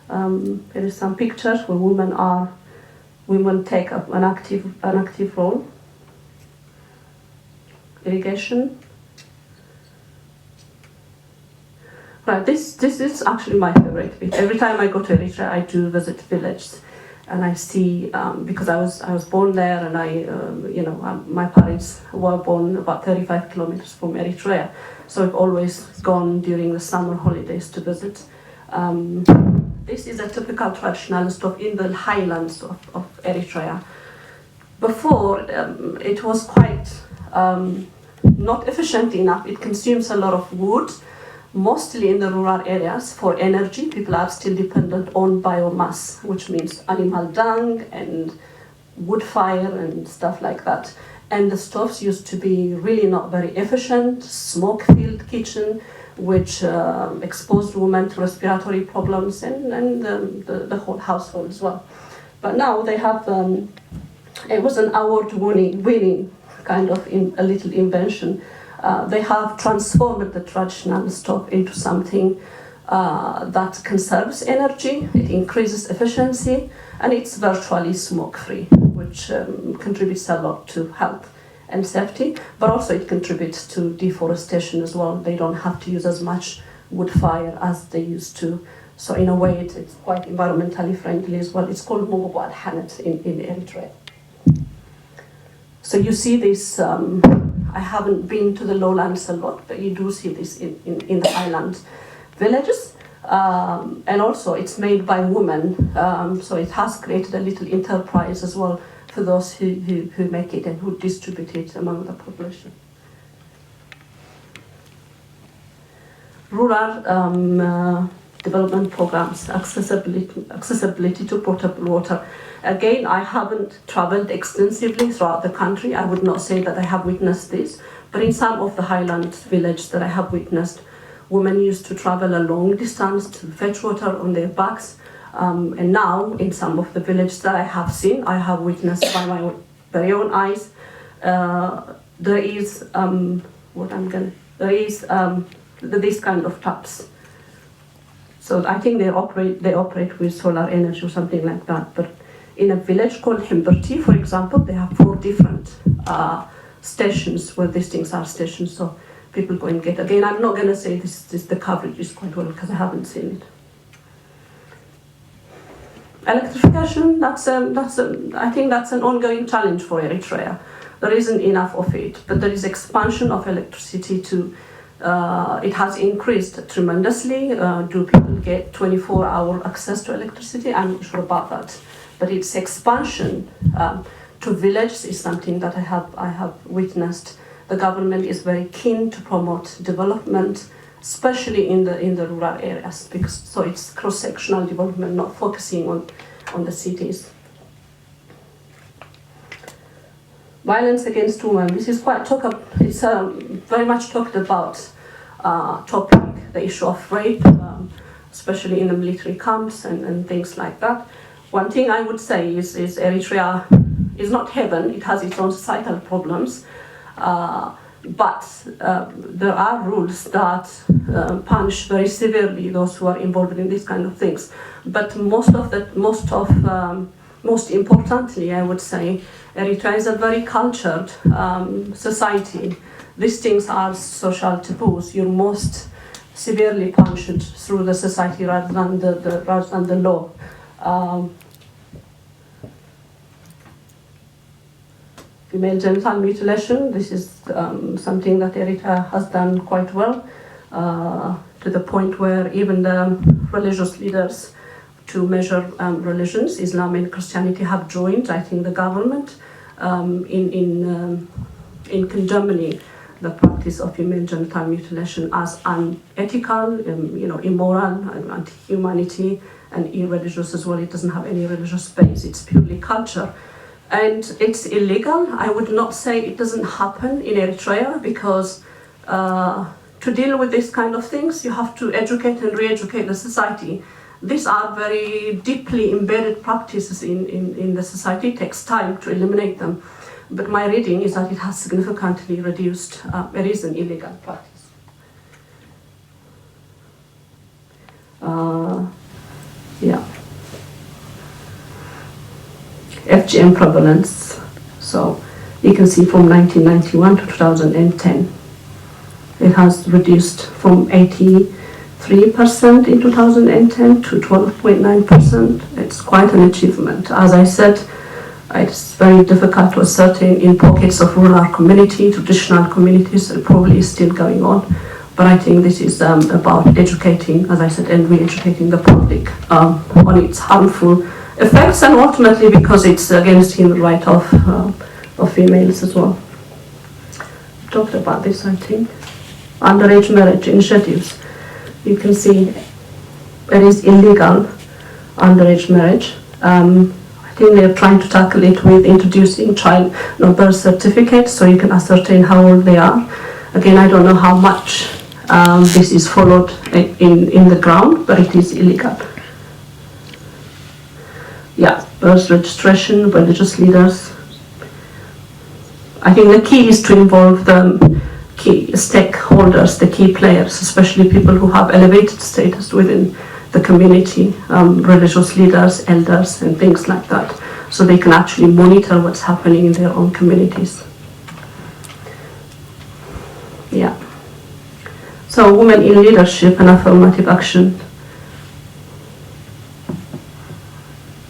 There is some pictures where women take up an active role. Irrigation. Right, this is actually my favorite bit. Every time I go to Eritrea, I do visit villages, and I see because I was born there, and my parents were born about 35 kilometers from Eritrea, so I've always gone during the summer holidays to visit. This is a typical traditional stove in the highlands of Eritrea. Before, it was quite not efficient enough. It consumes a lot of wood, mostly in the rural areas for energy. People are still dependent on biomass, which means animal dung and wood fire and stuff like that. And the stoves used to be really not very efficient, smoke-filled kitchen, which exposed women to respiratory problems and the whole household as well. But now they have, it was an award-winning kind of a little invention. They have transformed the traditional stove into something that conserves energy, it increases efficiency, and it's virtually smoke-free, which contributes a lot to health and safety, but also it contributes to deforestation as well. They don't have to use as much wood fire as they used to. So in a way, it's quite environmentally friendly as well. It's called Mogobo Al-Hanet in Eritrea. So you see this, I haven't been to the lowlands a lot, but you do see this in the highland villages. And also it's made by women, so it has created a little enterprise as well for those who make it and who distribute it among the population. Rural development programs, accessibility to potable water. Again, I haven't traveled extensively throughout the country. I would not say that I have witnessed this, but in some of the highland villages that I have witnessed, women used to travel a long distance to fetch water on their backs. And now, in some of the villages that I have seen, I have witnessed by my very own eyes, there is this kind of taps. So I think they operate with solar energy or something like that. But in a village called Himberti, for example, they have 4 different stations where these things are stationed. So people go and get. Again, I'm not going to say the coverage is quite well because I haven't seen it. Electrification, I think that's an ongoing challenge for Eritrea. There isn't enough of it, but there is expansion of electricity to, it has increased tremendously. Do people get 24-hour access to electricity? I'm not sure about that. But its expansion to villages is something that I have witnessed. The government is very keen to promote development, especially in the rural areas, because so it's cross-sectional development, not focusing on the cities. Violence against women. This is quite it's very much talked about topic, the issue of rape, especially in the military camps and things like that. One thing I would say is Eritrea is not heaven. It has its own societal problems. But there are rules that punish very severely those who are involved in these kind of things. But most importantly, I would say, Eritrea is a very cultured society. These things are social taboos. You're most severely punished through the society rather than the law. Female genital mutilation, this is something that Eritrea has done quite well, to the point where even the religious leaders to measure religions, Islam and Christianity, have joined, I think, the government in in Germany the practice of female genital mutilation as unethical, immoral, and anti-humanity, and irreligious as well. It doesn't have any religious base. It's purely culture. And it's illegal. I would not say it doesn't happen in Eritrea, because to deal with these kind of things, you have to educate and re-educate the society. These are very deeply embedded practices in the society. It takes time to eliminate them. But my reading is that it has significantly reduced. It is an illegal practice. FGM prevalence. So you can see from 1991 to 2010, it has reduced from 83% in 2010 to 12.9%. It's quite an achievement. As I said, it's very difficult to ascertain in pockets of rural community, traditional communities, it probably is still going on. But I think this is about educating, as I said, and re-educating the public on its harmful effects, and ultimately because it's against human right of females as well. Talked about this, I think. Underage marriage initiatives. You can see it is illegal, underage marriage. I think they're trying to tackle it with introducing child birth certificates, so you can ascertain how old they are. Again, I don't know how much this is followed in the ground, but it is illegal. Yeah, birth registration, religious leaders. I think the key is to involve the key stakeholders, the key players, especially people who have elevated status within the community, religious leaders, elders, and things like that, so they can actually monitor what's happening in their own communities. Yeah. So women in leadership and affirmative action.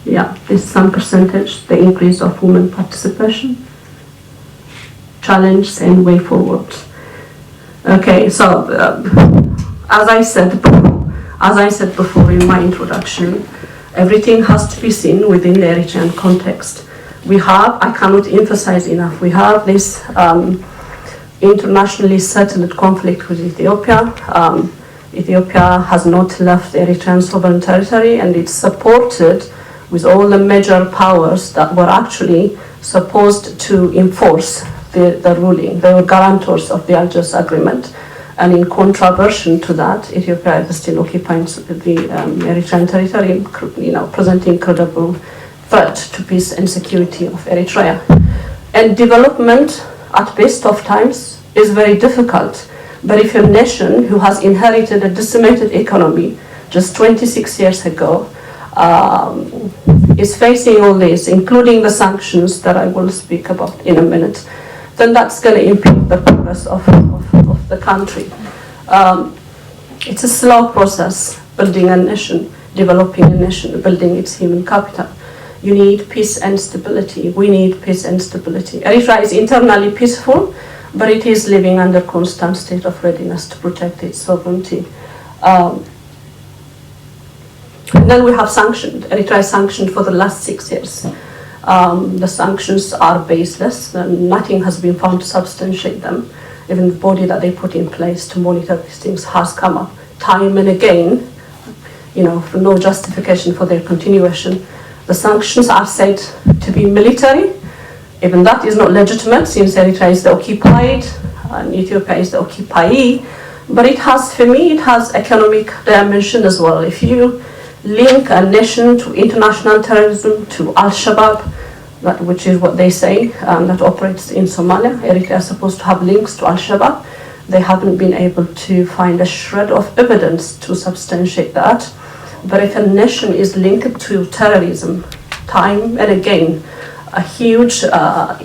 Yeah, this is some percentage, the increase of women participation, challenge and way forward. Okay, so as I said before in my introduction, everything has to be seen within the Eritrean context. I cannot emphasize enough, we have this internationally settled conflict with Ethiopia. Ethiopia has not left Eritrean sovereign territory, and it's supported with all the major powers that were actually supposed to enforce the ruling. They were guarantors of the Algiers Agreement. And in contravention to that, Ethiopia is still occupying the Eritrean territory, presenting credible threat to peace and security of Eritrea. And development, at best of times, is very difficult. But if a nation who has inherited a decimated economy just 26 years ago is facing all this, including the sanctions that I will speak about in a minute, then that's going to impede the progress of the country. It's a slow process, building a nation, developing a nation, building its human capital. You need peace and stability. We need peace and stability. Eritrea is internally peaceful, but it is living under constant state of readiness to protect its sovereignty. And then we have sanctioned. Eritrea is sanctioned for the last 6 years. The sanctions are baseless, and nothing has been found to substantiate them. Even the body that they put in place to monitor these things has come up time and again, for no justification for their continuation. The sanctions are said to be military. Even that is not legitimate, since Eritrea is the occupied and Ethiopia is the occupyee. But it has economic dimension as well. If you link a nation to international terrorism, to Al-Shabaab, which is what they say, that operates in Somalia. Eritrea is supposed to have links to Al-Shabaab. They haven't been able to find a shred of evidence to substantiate that. But if a nation is linked to terrorism, time and again, a huge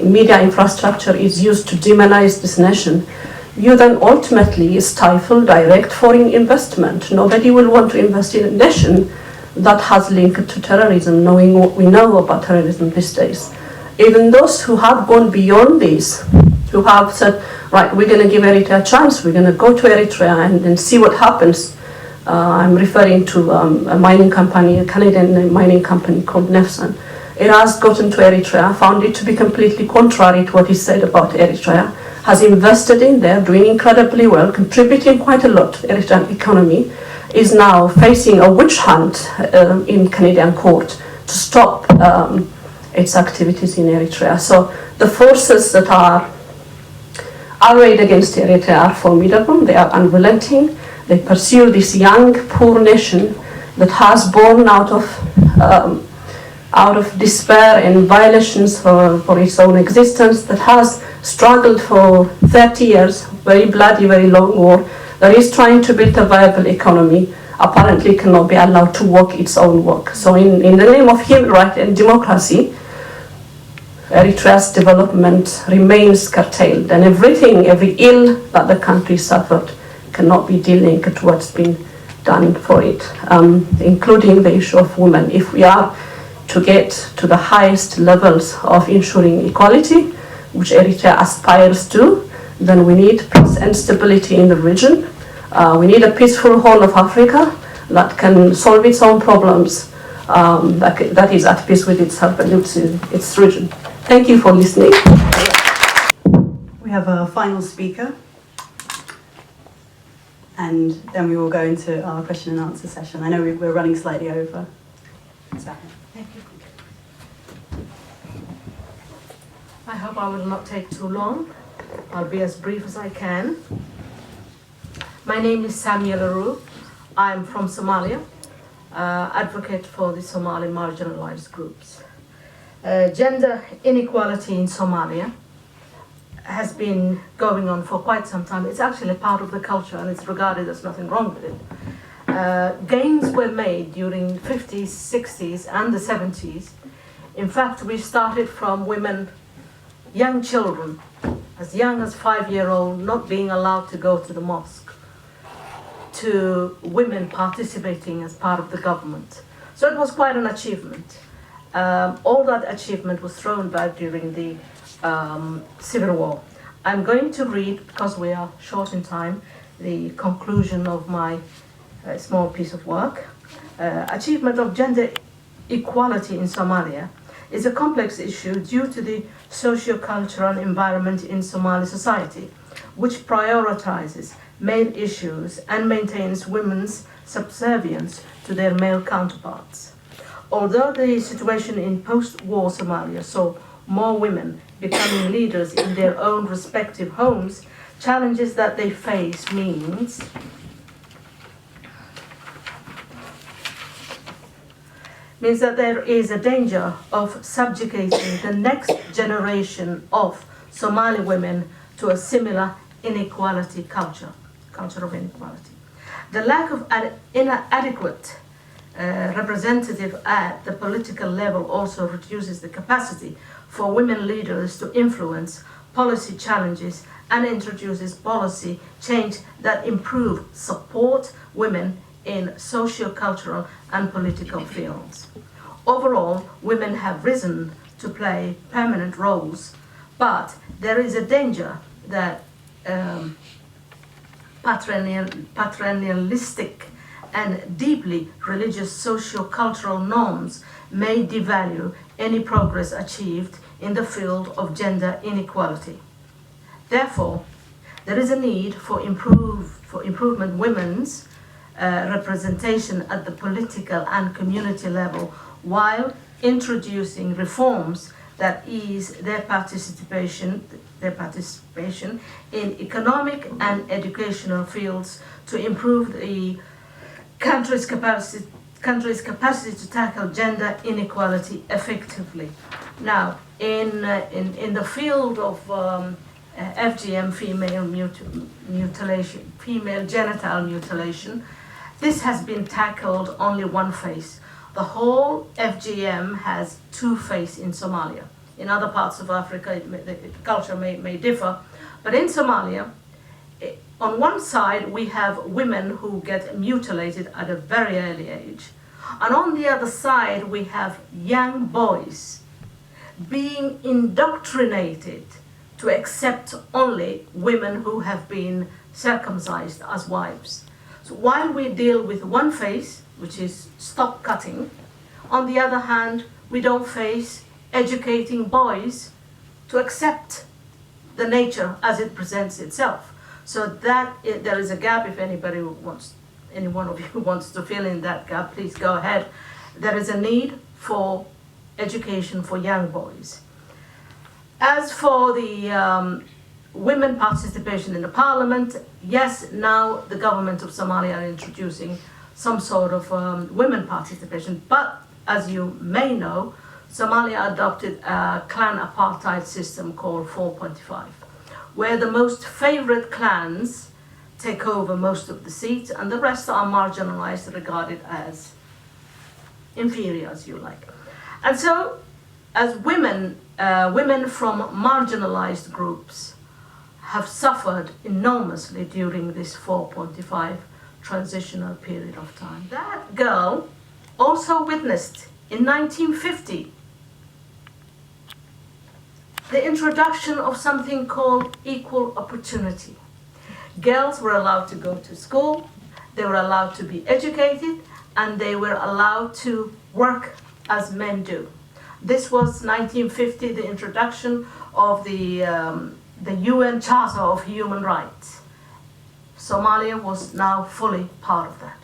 media infrastructure is used to demonize this nation, you then ultimately stifle direct foreign investment. Nobody will want to invest in a nation that has linked to terrorism, knowing what we know about terrorism these days. Even those who have gone beyond this, who have said, right, we're going to give Eritrea a chance, we're going to go to Eritrea and see what happens. I'm referring to a mining company, a Canadian mining company called Nefsan. It has gotten to Eritrea, found it to be completely contrary to what is said about Eritrea, has invested in there, doing incredibly well, contributing quite a lot to the Eritrean economy, is now facing a witch hunt in Canadian court to stop its activities in Eritrea. So the forces that are arrayed against Eritrea are formidable, they are unrelenting, they pursue this young, poor nation that has born out of despair and violations for its own existence, that has struggled for 30 years, very bloody, very long war, that is trying to build a viable economy, apparently cannot be allowed to walk its own walk. So in the name of human rights and democracy, Eritrea's development remains curtailed, and every ill that the country suffered cannot be delinked to what's been done for it, including the issue of women. If we are to get to the highest levels of ensuring equality, which Eritrea aspires to, then we need peace and stability in the region. We need a peaceful Horn of Africa that can solve its own problems, that is at peace with itself and its region. Thank you for listening. We have a final speaker, and then we will go into our question and answer session. I know we're running slightly over. Thank you. I hope I will not take too long. I'll be as brief as I can. My name is Samia Laru. I'm from Somalia, advocate for the Somali marginalized groups. Gender inequality in Somalia has been going on for quite some time. It's actually part of the culture and it's regarded as nothing wrong with it. Gains were made during 50s, 60s and the 70s. In fact, we started from women, young children, as young as 5-year-old, not being allowed to go to the mosque, to women participating as part of the government. So it was quite an achievement. All that achievement was thrown back during the Civil War. I'm going to read, because we are short in time, the conclusion of my small piece of work. Achievement of gender equality in Somalia is a complex issue due to the socio-cultural environment in Somali society, which prioritizes male issues and maintains women's subservience to their male counterparts. Although the situation in post-war Somalia saw more women becoming leaders in their own respective homes, challenges that they face means that there is a danger of subjugating the next generation of Somali women to a similar inequality culture of inequality. The lack of inadequate representative at the political level also reduces the capacity for women leaders to influence policy challenges and introduces policy change that support women in socio-cultural and political fields. Overall, women have risen to play permanent roles, but there is a danger that paternalistic and deeply religious socio-cultural norms may devalue any progress achieved in the field of gender inequality. Therefore, there is a need for improvement women's representation at the political and community level, while introducing reforms that ease their participation in economic and educational fields to improve the country's capacity to tackle gender inequality effectively. Now, in the field of FGM, female genital mutilation, this has been tackled only one phase. The whole FGM has two phases in Somalia. In other parts of Africa, the culture may differ, but in Somalia, on one side, we have women who get mutilated at a very early age. And on the other side, we have young boys being indoctrinated to accept only women who have been circumcised as wives. So while we deal with one phase, which is stop cutting, on the other hand, we don't face educating boys to accept the nature as it presents itself. So that there is a gap. If anybody wants, any one of you wants to fill in that gap, please go ahead. There is a need for education for young boys. As for the women participation in the parliament, yes, now the government of Somalia are introducing some sort of women participation, but as you may know, Somalia adopted a clan apartheid system called 4.5, where the most favorite clans take over most of the seats and the rest are marginalized, regarded as inferior, as you like. And so, as women, women from marginalized groups have suffered enormously during this 4.5 transitional period of time. That girl also witnessed in 1950 the introduction of something called equal opportunity. Girls were allowed to go to school, they were allowed to be educated, and they were allowed to work as men do. This was 1950, the introduction of the UN Charter of Human Rights. Somalia was now fully part of that.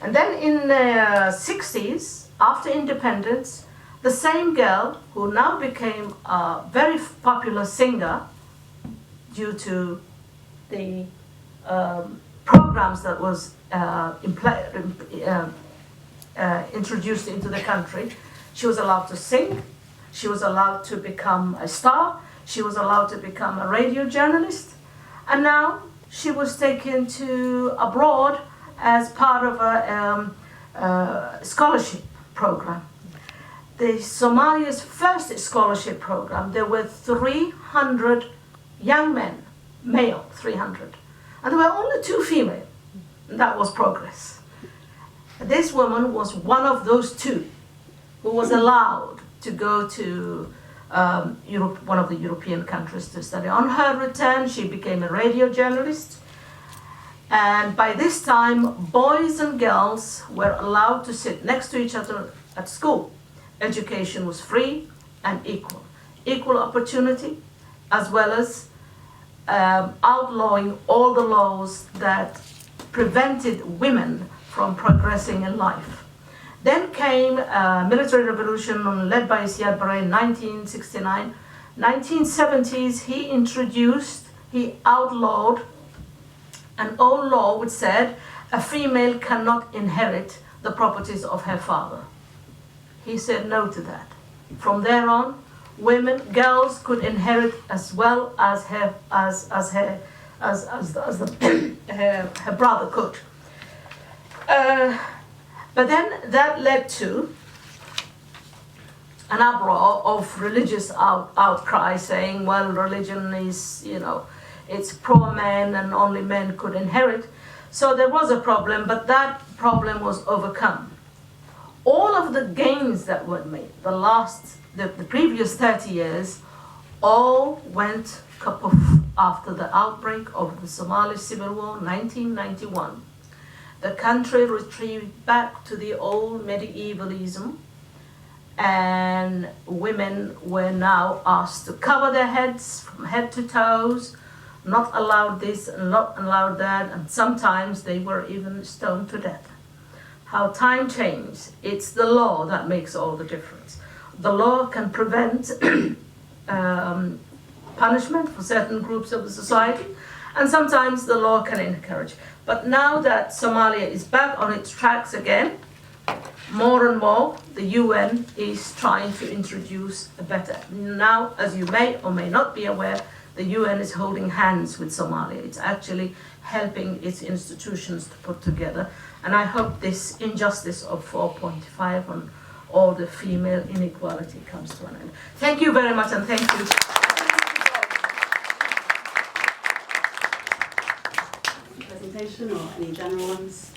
And then in the 60s, after independence, the same girl, who now became a very popular singer due to the programs that was introduced into the country, she was allowed to sing, she was allowed to become a star, she was allowed to become a radio journalist, and now she was taken to abroad as part of a scholarship program. The Somalia's first scholarship program, there were 300 young men, male 300, and there were only 2 female, and that was progress. This woman was one of those 2 who was allowed to go to Europe, one of the European countries, to study. On her return, she became a radio journalist, and by this time, boys and girls were allowed to sit next to each other at school. Education was free and equal. Equal opportunity, as well as outlawing all the laws that prevented women from progressing in life. Then came a military revolution led by Siad Barre in 1969. 1970s, he outlawed an old law which said a female cannot inherit the properties of her father. He said no to that. From there on, girls could inherit as well as her brother could. But then that led to an uproar of religious outcry saying, well, religion is, it's pro-men and only men could inherit. So there was a problem, but that problem was overcome. All of the gains that were made, the previous 30 years, all went kaput after the outbreak of the Somali Civil War, 1991. The country retreated back to the old medievalism, and women were now asked to cover their heads from head to toes, not allowed this and not allowed that, and sometimes they were even stoned to death. How time changed. It's the law that makes all the difference. The law can prevent punishment for certain groups of the society, and sometimes the law can encourage. But now that Somalia is back on its tracks again, more and more the UN is trying to introduce a better. Now, as you may or may not be aware, the UN is holding hands with Somalia. It's actually helping its institutions to put together. And I hope this injustice of 4.5 on all the female inequality comes to an end. Thank you very much, and thank you. Presentation or any general ones?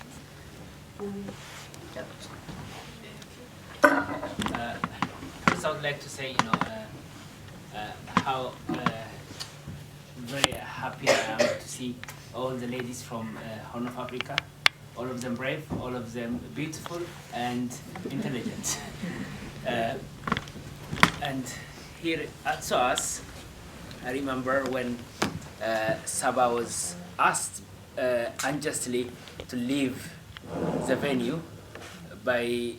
First, I would like to say, how very happy I am to see all the ladies from Horn of Africa. All of them brave, all of them beautiful and intelligent. And here at SOAS, I remember when Saba was asked unjustly to leave the venue by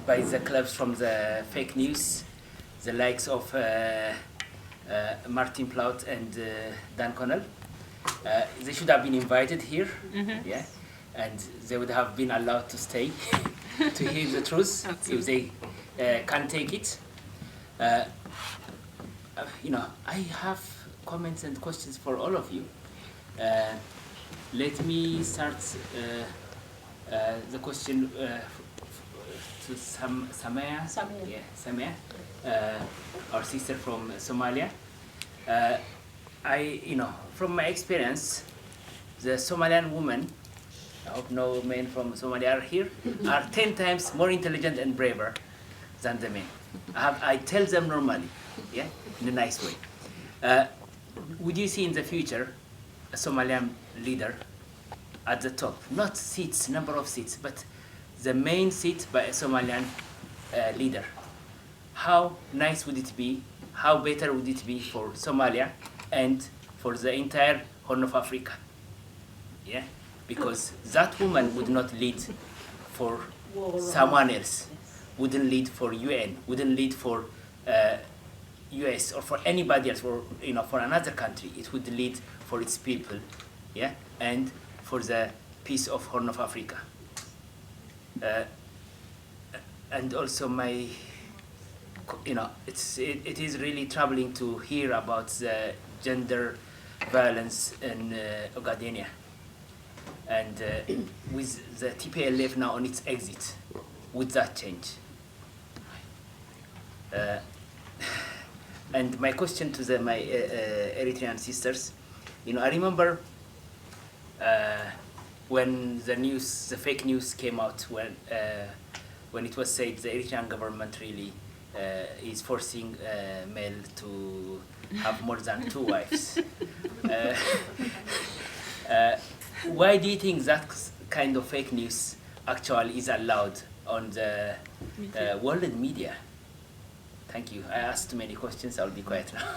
the clubs from the fake news, the likes of Martin Plaut and Dan Connell. They should have been invited here, yeah, and they would have been allowed to stay to hear the truth if they can't take it. You know, I have comments and questions for all of you. Let me start the question to Samia. Yeah, Samia, our sister from Somalia. You know, from my experience, the Somalian women, I hope no men from Somalia are here, are 10 times more intelligent and braver than the men. I tell them normally, yeah, in a nice way. Would you see in the future a Somalian leader at the top? Not seats, number of seats, but the main seat by a Somalian leader. How nice would it be? How better would it be for Somalia and for the entire Horn of Africa? Yeah, because that woman would not lead for someone else, wouldn't lead for UN, wouldn't lead for US or for anybody else, or you know, for another country. It would lead for its people, yeah, and for the peace of Horn of Africa. And also my, you know, it is really troubling to hear about the gender violence in Ogadenia. And with the TPLF now on its exit, would that change? And my question to my Eritrean sisters, you know, I remember when the fake news came out, when it was said the Eritrean government really is forcing male to have more than 2 wives. Why do you think that kind of fake news actually is allowed on the world media? Thank you. I asked too many questions. I'll be quiet now.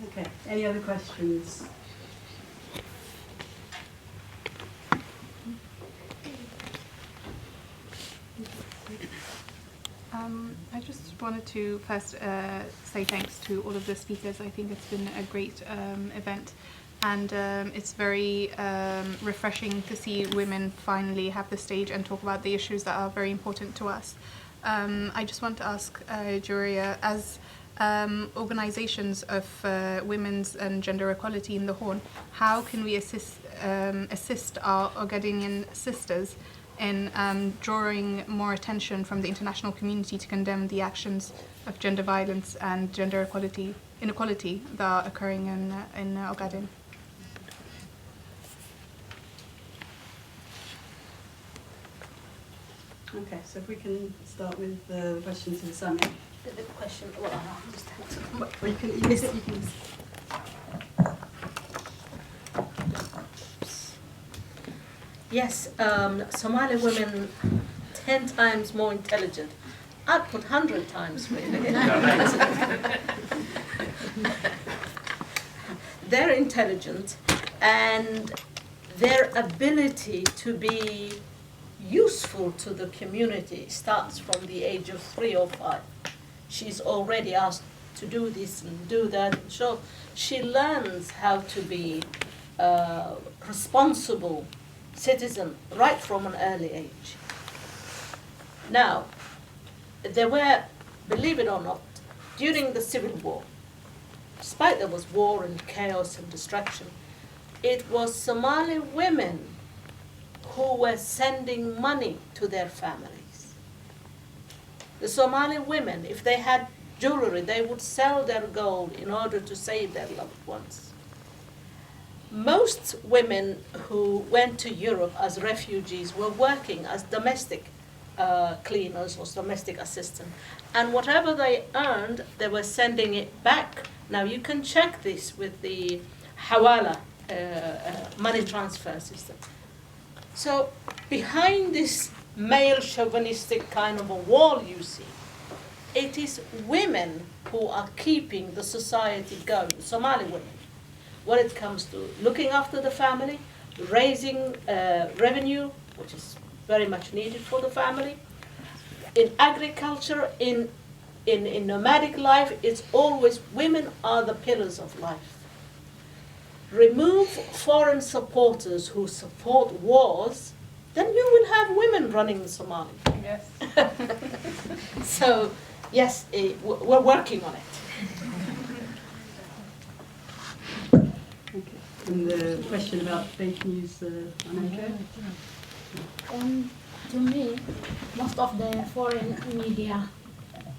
Okay. Any other questions? I just wanted to first say thanks to all of the speakers. I think it's been a great event, and it's very refreshing to see women finally have the stage and talk about the issues that are very important to us. I just want to ask Juria, as organizations of women's and gender equality in the Horn, how can we assist our Ogadenian sisters in drawing more attention from the international community to condemn the actions of gender violence and gender inequality that are occurring in Ogaden? Okay, so if we can start with the question to the summit. The question, well, I'll just have to come back. You can miss it, you can miss it. Yes, Somali women 10 times more intelligent. I'd put 100 times really. They're intelligent, and their ability to be useful to the community starts from the age of 3 or 5. She's already asked to do this and do that, so she learns how to be responsible citizen right from an early age. Now, there were, believe it or not, during the Civil War, despite there was war and chaos and destruction, it was Somali women who were sending money to their families. The Somali women, if they had jewelry, they would sell their gold in order to save their loved ones. Most women who went to Europe as refugees were working as domestic cleaners or domestic assistants. And whatever they earned, they were sending it back. Now you can check this with the Hawala money transfer system. So behind this male chauvinistic kind of a wall you see, it is women who are keeping the society going, Somali women, when it comes to looking after the family, raising revenue, which is very much needed for the family. In agriculture, in nomadic life, it's always women are the pillars of life. Remove foreign supporters who support wars, then you will have women running Somalia. Yes. So, yes, we're working on it. Okay. And the question about fake news, Annika? To me, most of the foreign media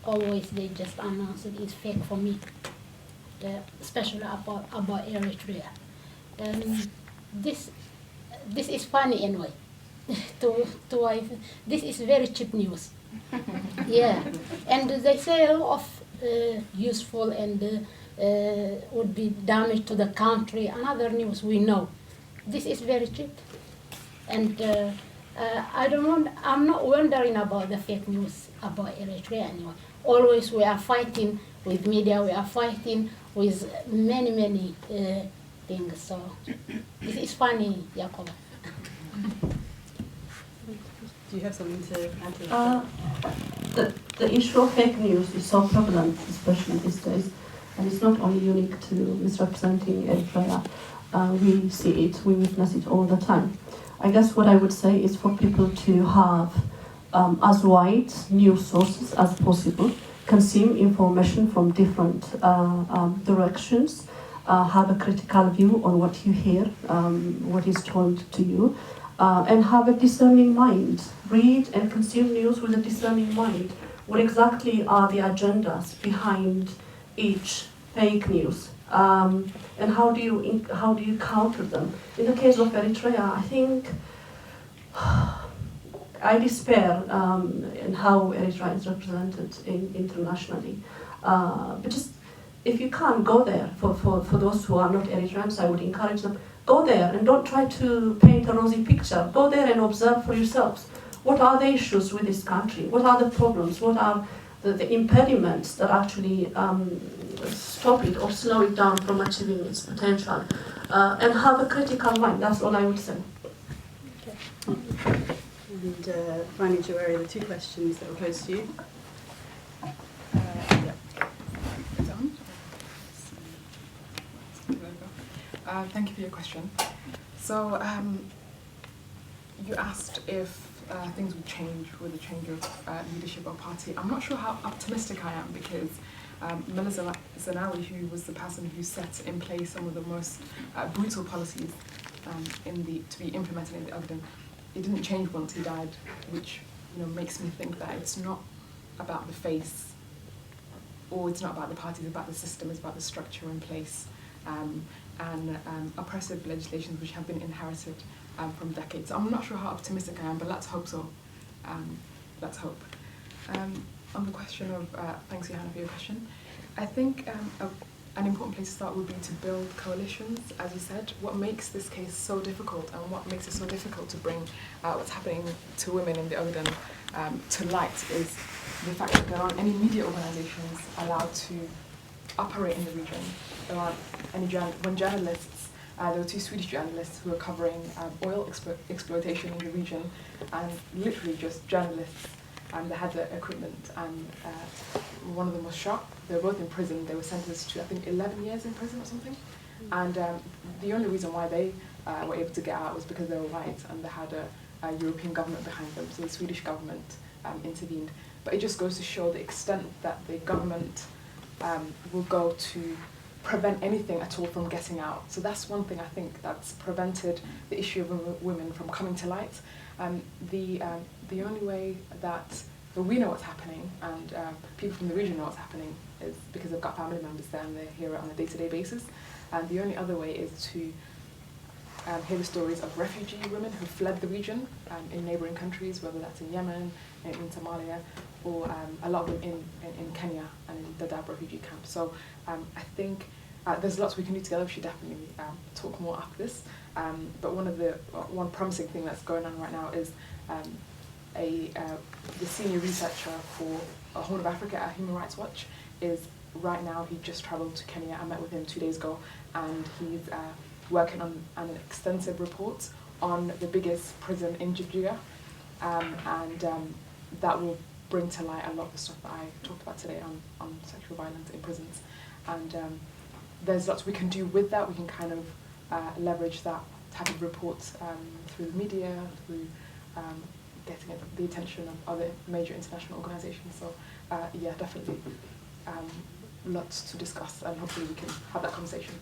always they just announce it is fake for me, especially about Eritrea. This is funny anyway. This is very cheap news. Yeah, and they say a lot of useful and would be damage to the country. Another news we know. This is very cheap, and I'm not wondering about the fake news about Eritrea anymore. Always we are fighting with media. We are fighting with many things. So this is funny, Jacob. Do you have something to add to that? The issue of fake news is so prevalent, especially these days, and it's not only unique to misrepresenting Eritrea. We see it, we witness it all the time. I guess what I would say is for people to have as wide news sources as possible, consume information from different directions, have a critical view on what you hear, what is told to you, and have a discerning mind. Read and consume news with a discerning mind. What exactly are the agendas behind each fake news? And how do you counter them? In the case of Eritrea, I think I despair in how Eritrea is represented internationally. But just if you can't go there, for those who are not Eritreans, I would encourage them, go there and don't try to paint a rosy picture. Go there and observe for yourselves. What are the issues with this country? What are the problems? What are the impediments that actually stop it or slow it down from achieving its potential? And have a critical mind, that's all I would say. And finally, Joeri, the two questions that were posed to you. Thank you for your question. So you asked if things would change with the change of leadership or party. I'm not sure how optimistic I am because Mullah Zenawi, who was the person who set in place some of the most brutal policies to be implemented in the Ogden, it didn't change once he died, which makes me think that it's not about the face, or it's not about the party, it's about the system, it's about the structure in place, and oppressive legislations which have been inherited from decades. So I'm not sure how optimistic I am, but let's hope so. Let's hope. On the question of, thanks Johanna for your question, I think an important place to start would be to build coalitions, as you said. What makes this case so difficult and what makes it so difficult to bring what's happening to women in the Ogden to light is the fact that there aren't any media organizations allowed to operate in the region. There aren't any when journalists, there were 2 Swedish journalists who were covering oil exploitation in the region, and literally just journalists, and they had the equipment, and one of them was shot. They were both in prison. They were sentenced to, I think, 11 years in prison or something. And the only reason why they were able to get out was because they were white and they had a European government behind them, so the Swedish government intervened. But it just goes to show the extent that the government will go to prevent anything at all from getting out. So that's one thing I think that's prevented the issue of women from coming to light. The only way that we know what's happening, and people from the region know what's happening, is because they've got family members there and they hear it on a day-to-day basis. And the only other way is to hear the stories of refugee women who fled the region in neighbouring countries, whether that's in Yemen, in Somalia, or a lot of them in Kenya and in the Dadaab refugee camp. So I think there's lots we can do together. We should definitely talk more after this. But one promising thing that's going on right now is the senior researcher for Horn of Africa at Human Rights Watch is right now, he just travelled to Kenya. I met with him 2 days ago, and he's working on an extensive report on the biggest prison in Djibouti, and that will bring to light a lot of the stuff that I talked about today on sexual violence in prisons. And there's lots we can do with that. We can kind of leverage that type of reports through the media, through getting the attention of other major international organisations. So yeah, definitely lots to discuss, and hopefully we can have that conversation.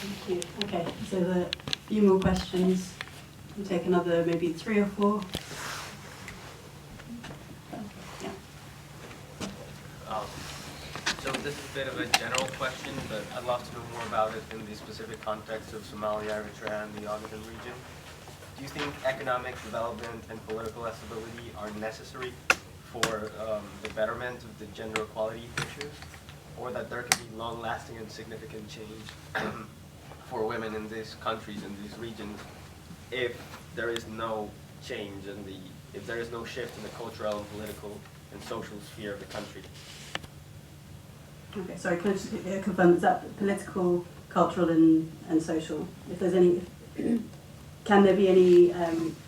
Thank you. Okay, so a few more questions. We'll take another maybe 3 or 4. Yeah. So this is a bit of a general question, but I'd love to know more about it in the specific context of Somalia, Eritrea, and the Ogaden region. Do you think economic development and political stability are necessary for the betterment of the gender equality issues, or that there can be long-lasting and significant change for women in these countries, in these regions, if there is no change in if there is no shift in the cultural and political and social sphere of the country? Okay, sorry, can I just confirm, is that political, cultural and social? If there's any, can there be any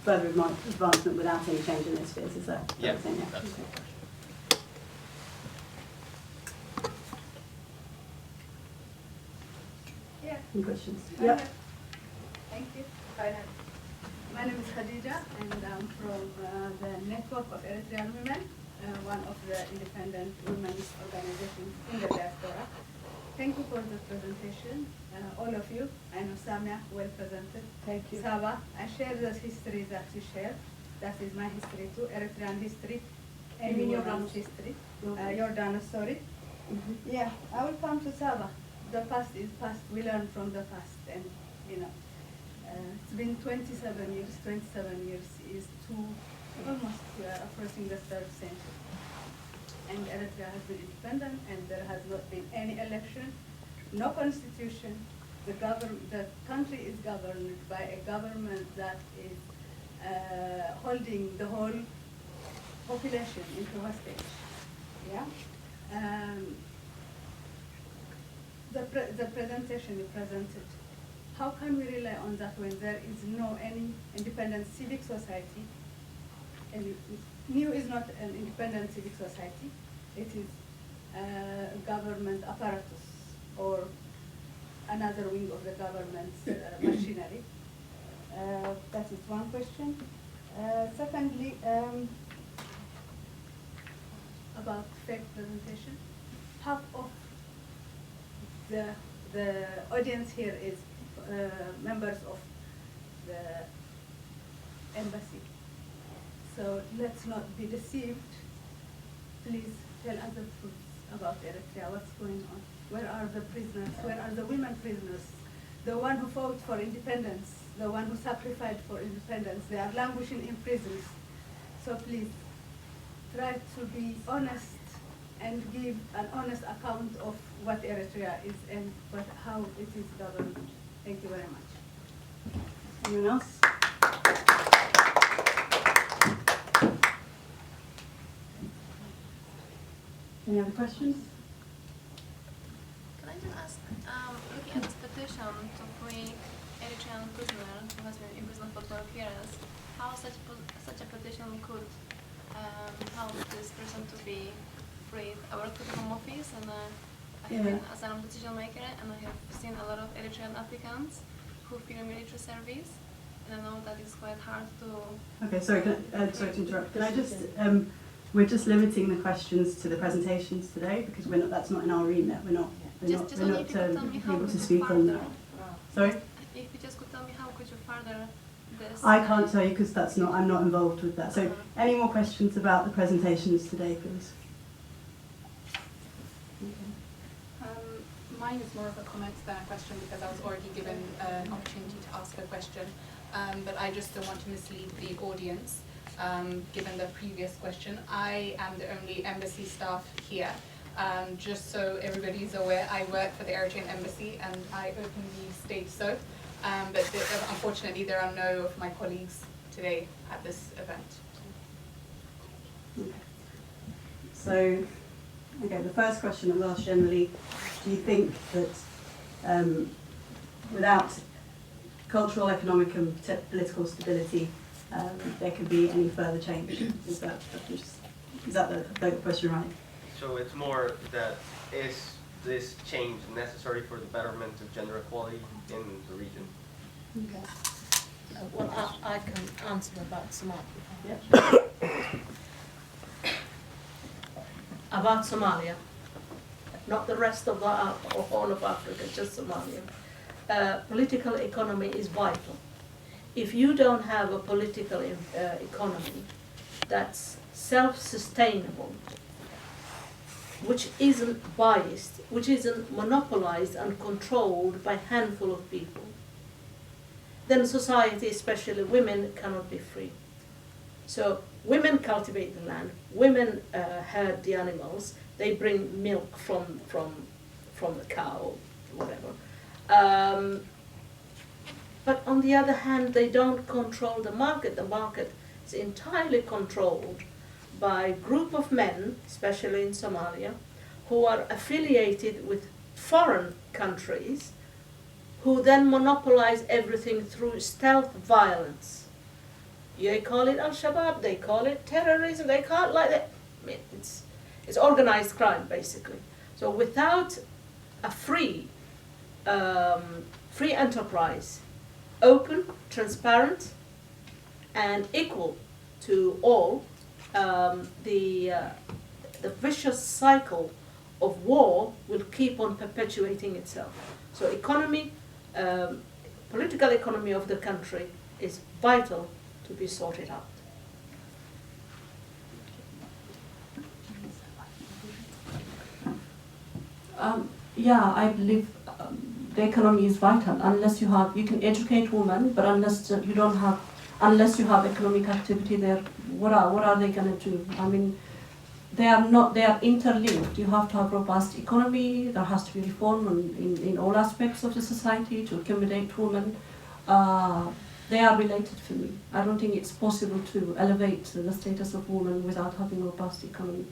further advancement without any change in those spheres? Is that what Yeah, you're saying? Yeah. that's Okay. Yeah. Any questions? Hi. Yep. Thank you. My name is Khadija, and I'm from the Network of Eritrean Women, one of the independent women's organizations in the diaspora. Thank you for the presentation, all of you. I know Samia, well presented. Thank you. Saba, I share the history that you share. That is my history too, Eritrean history. You mean Jordan's Jordan's? history. Jordan's story. Yeah, I will come to Saba. The past is past. We learn from the past, and you know, it's been 27 years. 27 years is almost approaching the 3rd century. And Eritrea has been independent, and there has not been any election, no constitution. The country is governed by a government that is holding the whole population into hostage. Yeah. The presentation you presented, how can we rely on that when there is no any independent civic society? And NEW is not an independent civic society. It is a government apparatus or another wing of the government's machinery. That is one question. Secondly, about fake presentation. Half of the audience here is members of the embassy. So let's not be deceived. Please tell us the truth about Eritrea, what's going on. Where are the prisoners? Where are the women prisoners? The one who fought for independence, the one who sacrificed for independence. They are languishing in prisons. So please, try to be honest and give an honest account of what Eritrea is and how it is governed. Thank you very much. Anyone else? Any other questions? Can I just ask, looking at this petition to free Eritrean prisoner who has been imprisoned for 12 years, how such a petition could help this person to be freed? I work with the Home Office, and I have been asylum decision maker, and I have seen a lot of Eritrean applicants who fear military service, and I know that it's quite hard to... Okay, sorry, sorry to interrupt. Can I just, we're just limiting the questions to the presentations today because that's not in our remit. We're not able to speak on that. Sorry? If you just could tell me how could you further this? I can't tell you because I'm not involved with that. So any more questions about the presentations today, please? Mine is more of a comment than a question because I was already given an opportunity to ask a question. But I just don't want to mislead the audience. Given the previous question, I am the only embassy staff here. Just so everybody is aware, I work for the Eritrean Embassy and I openly state so. but unfortunately there are no of my colleagues today at this event. So, okay, the first question I was asked generally, do you think that without cultural, economic and political stability, there could be any further change? Is that the question right? So it's more that is this change necessary for the betterment of gender equality in the region? Okay. Well, I can answer about Somalia. Yep. About Somalia, not the rest of the whole of Africa, just Somalia. Political economy is vital. If you don't have a political economy that's self-sustainable, which isn't biased, which isn't monopolized and controlled by a handful of people, then society, especially women, cannot be free. So women cultivate the land, women herd the animals, they bring milk from the cow, whatever. But on the other hand, they don't control the market. The market is entirely controlled by a group of men, especially in Somalia, who are affiliated with foreign countries, who then monopolize everything through stealth violence. You call it Al-Shabaab, they call it terrorism, they call it like that. I mean, it's organized crime, basically. So without a free enterprise, open, transparent, and equal to all, the vicious cycle of war will keep on perpetuating itself. So economy, political economy of the country is vital to be sorted out. Yeah, I believe the economy is vital. Unless you can educate women, but unless you have economic activity there, what are they going to do? I mean, they are interlinked. You have to have robust economy. There has to be reform in all aspects of the society to accommodate women. They are related for me. I don't think it's possible to elevate the status of women without having a robust economy.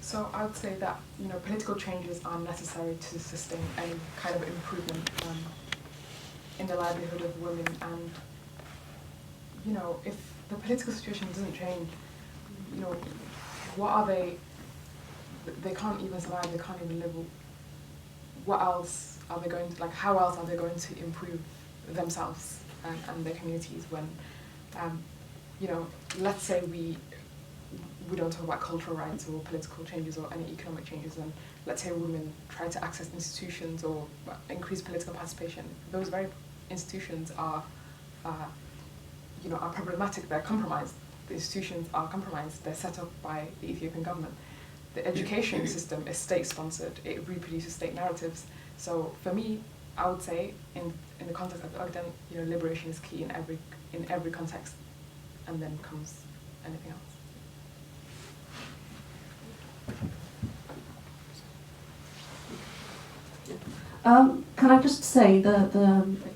So I would say that political changes are necessary to sustain any kind of improvement in the livelihood of women, and if the political situation doesn't change, what are they? They can't even survive. They can't even live. What else are they going to like? How else are they going to improve themselves and their communities when, let's say we don't talk about cultural rights or political changes or any economic changes, and let's say women try to access institutions or increase political participation. Those very institutions are problematic. They're compromised. The institutions are compromised. They're set up by the Ethiopian government. The education system is state-sponsored. It reproduces state narratives. So for me, I would say in the context of the Ogden, liberation is key in every context, and then comes anything else. Can I just say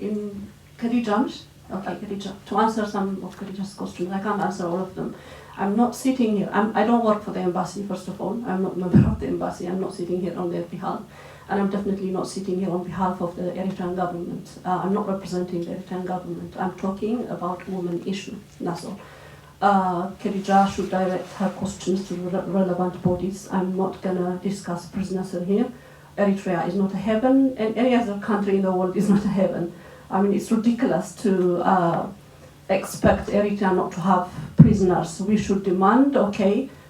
in Khadija, Khadija, to answer some of Khadija's questions, I can't answer all of them. I'm not sitting here. I don't work for the embassy, first of all. I'm not a member of the embassy. I'm not sitting here on their behalf. And I'm definitely not sitting here on behalf of the Eritrean government. I'm not representing the Eritrean government. I'm talking about women issue, that's all. Khadija should direct her questions to relevant bodies. I'm not going to discuss prisoners here. Eritrea is not a heaven, and any other country in the world is not a heaven. I mean, it's ridiculous to expect Eritrea not to have prisoners. We should demand,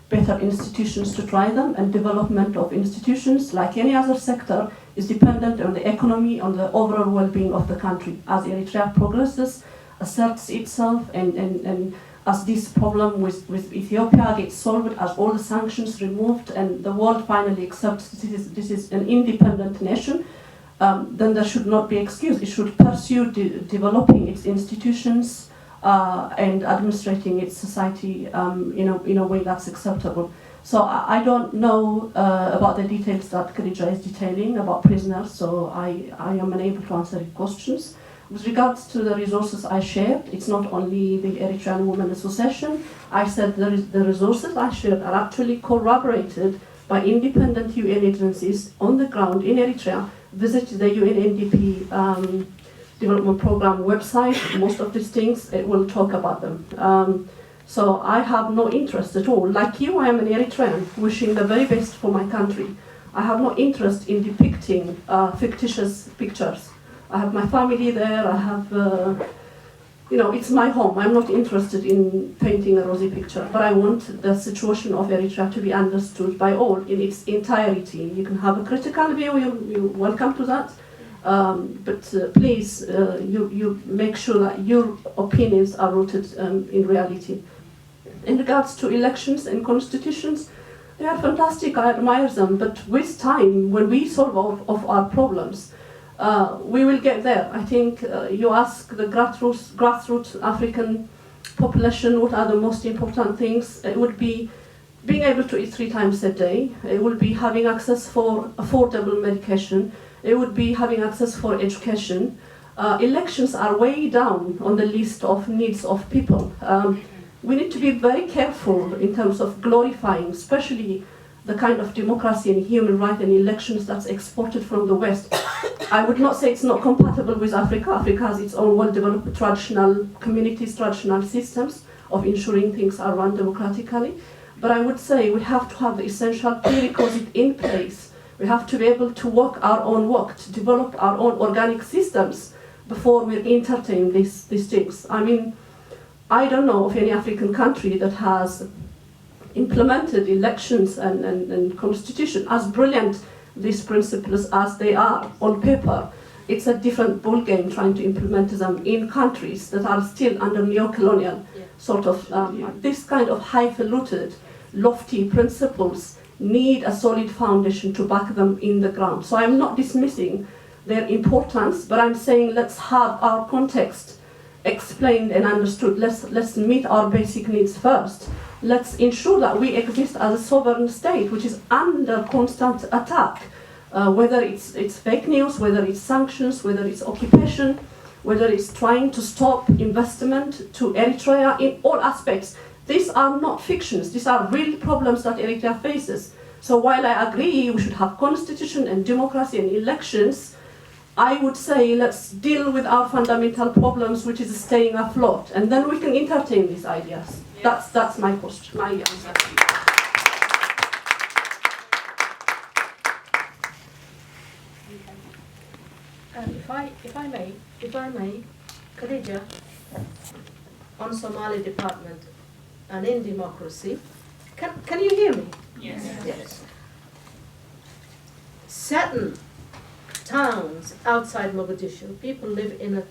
better institutions to try them, and development of institutions, like any other sector, is dependent on the economy, on the overall well-being of the country. As Eritrea progresses, asserts itself, and as this problem with Ethiopia gets solved, as all the sanctions removed, and the world finally accepts this is an independent nation, then there should not be excuse. It should pursue developing its institutions and administrating its society in a way that's acceptable. So I don't know about the details that Khadija is detailing about prisoners, so I am unable to answer your questions. With regards to the resources I shared, it's not only the Eritrean Women Association. I said the resources I shared are actually corroborated by independent UN agencies on the ground in Eritrea. Visit the UNDP Development Program website. Most of these things, it will talk about them. So I have no interest at all. Like you, I am an Eritrean, wishing the very best for my country. I have no interest in depicting fictitious pictures. I have my family there, I have, it's my home. I'm not interested in painting a rosy picture, but I want the situation of Eritrea to be understood by all in its entirety. You can have a critical view, you're welcome to that, but please, you make sure that your opinions are rooted in reality. In regards to elections and constitutions, they are fantastic, I admire them, but with time, when we solve all of our problems, we will get there. I think you ask the grassroots African population what are the most important things. It would be being able to eat 3 times a day. It would be having access for affordable medication. It would be having access for education. Elections are way down on the list of needs of people. We need to be very careful in terms of glorifying, especially the kind of democracy and human rights and elections that's exported from the West. I would not say it's not compatible with Africa. Africa has its own well-developed traditional communities, traditional systems of ensuring things are run democratically. But I would say we have to have the essential prerequisite in place. We have to be able to walk our own walk, to develop our own organic systems before we entertain these things. I mean, I don't know of any African country that has implemented elections and constitution as brilliant these principles as they are on paper. It's a different ballgame trying to implement them in countries that are still under neo-colonial sort of, this kind of highfalutin, lofty principles need a solid foundation to back them in the ground. So I'm not dismissing their importance, but I'm saying let's have our context explained and understood. Let's meet our basic needs first. Let's ensure that we exist as a sovereign state, which is under constant attack, whether it's fake news, whether it's sanctions, whether it's occupation, whether it's trying to stop investment to Eritrea in all aspects. These are not fictions. These are real problems that Eritrea faces. So while I agree we should have constitution and democracy and elections, I would say let's deal with our fundamental problems, which is staying afloat, and then we can entertain these ideas. That's my question, my answer. If I may, Khadija, on Somali Department and in democracy, can you hear me? Yes. Certain towns outside Mogadishu, people live in a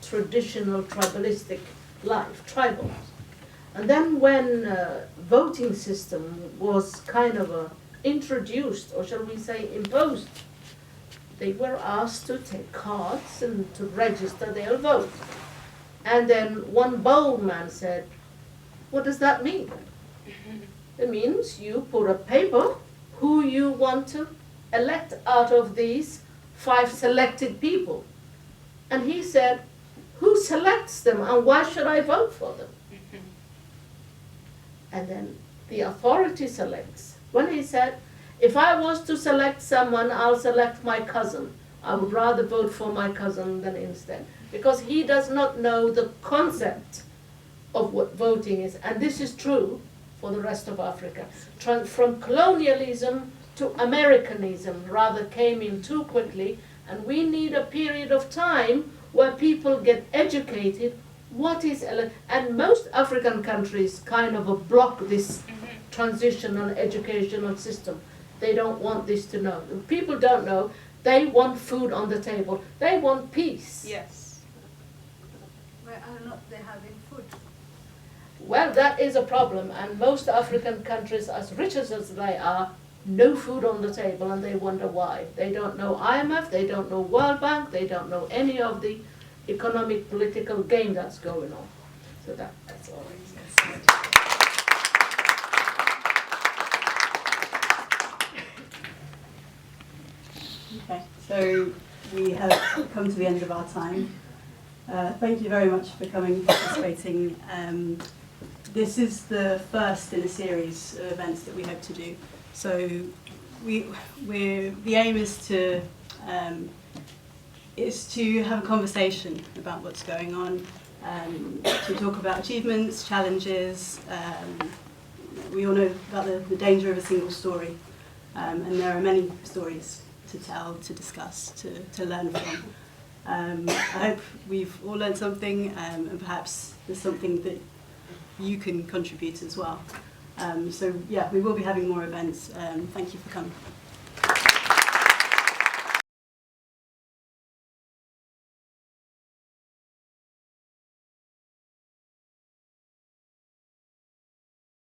traditional tribalistic life, tribal. And then when voting system was kind of introduced, or shall we say imposed, they were asked to take cards and to register their vote. And then one bold man said, what does that mean? It means you put a paper who you want to elect out of these 5 selected people. And he said, who selects them and why should I vote for them? And then the authority selects. When he said, if I was to select someone, I'll select my cousin. I would rather vote for my cousin than instead. Because he does not know the concept of what voting is. And this is true for the rest of Africa. From colonialism to Americanism rather came in too quickly, and we need a period of time where people get educated. What is, and most African countries kind of block this transitional educational system. They don't want this to know. People don't know. They want food on the table. They want peace. Yes. Why are not they having food? Well, that is a problem, and most African countries, as rich as they are, no food on the table, and they wonder why. They don't know IMF, they don't know World Bank, they don't know any of the economic, political game that's going on. So that's all. So we have come to the end of our time. Thank you very much for coming and participating. This is the first in a series of events that we hope to do. So the aim is to have a conversation about what's going on, to talk about achievements, challenges. We all know about the danger of a single story, and there are many stories to tell, to discuss, to learn from. I hope we've all learned something, and perhaps there's something that you can contribute as well. So yeah, we will be having more events. Thank you for coming.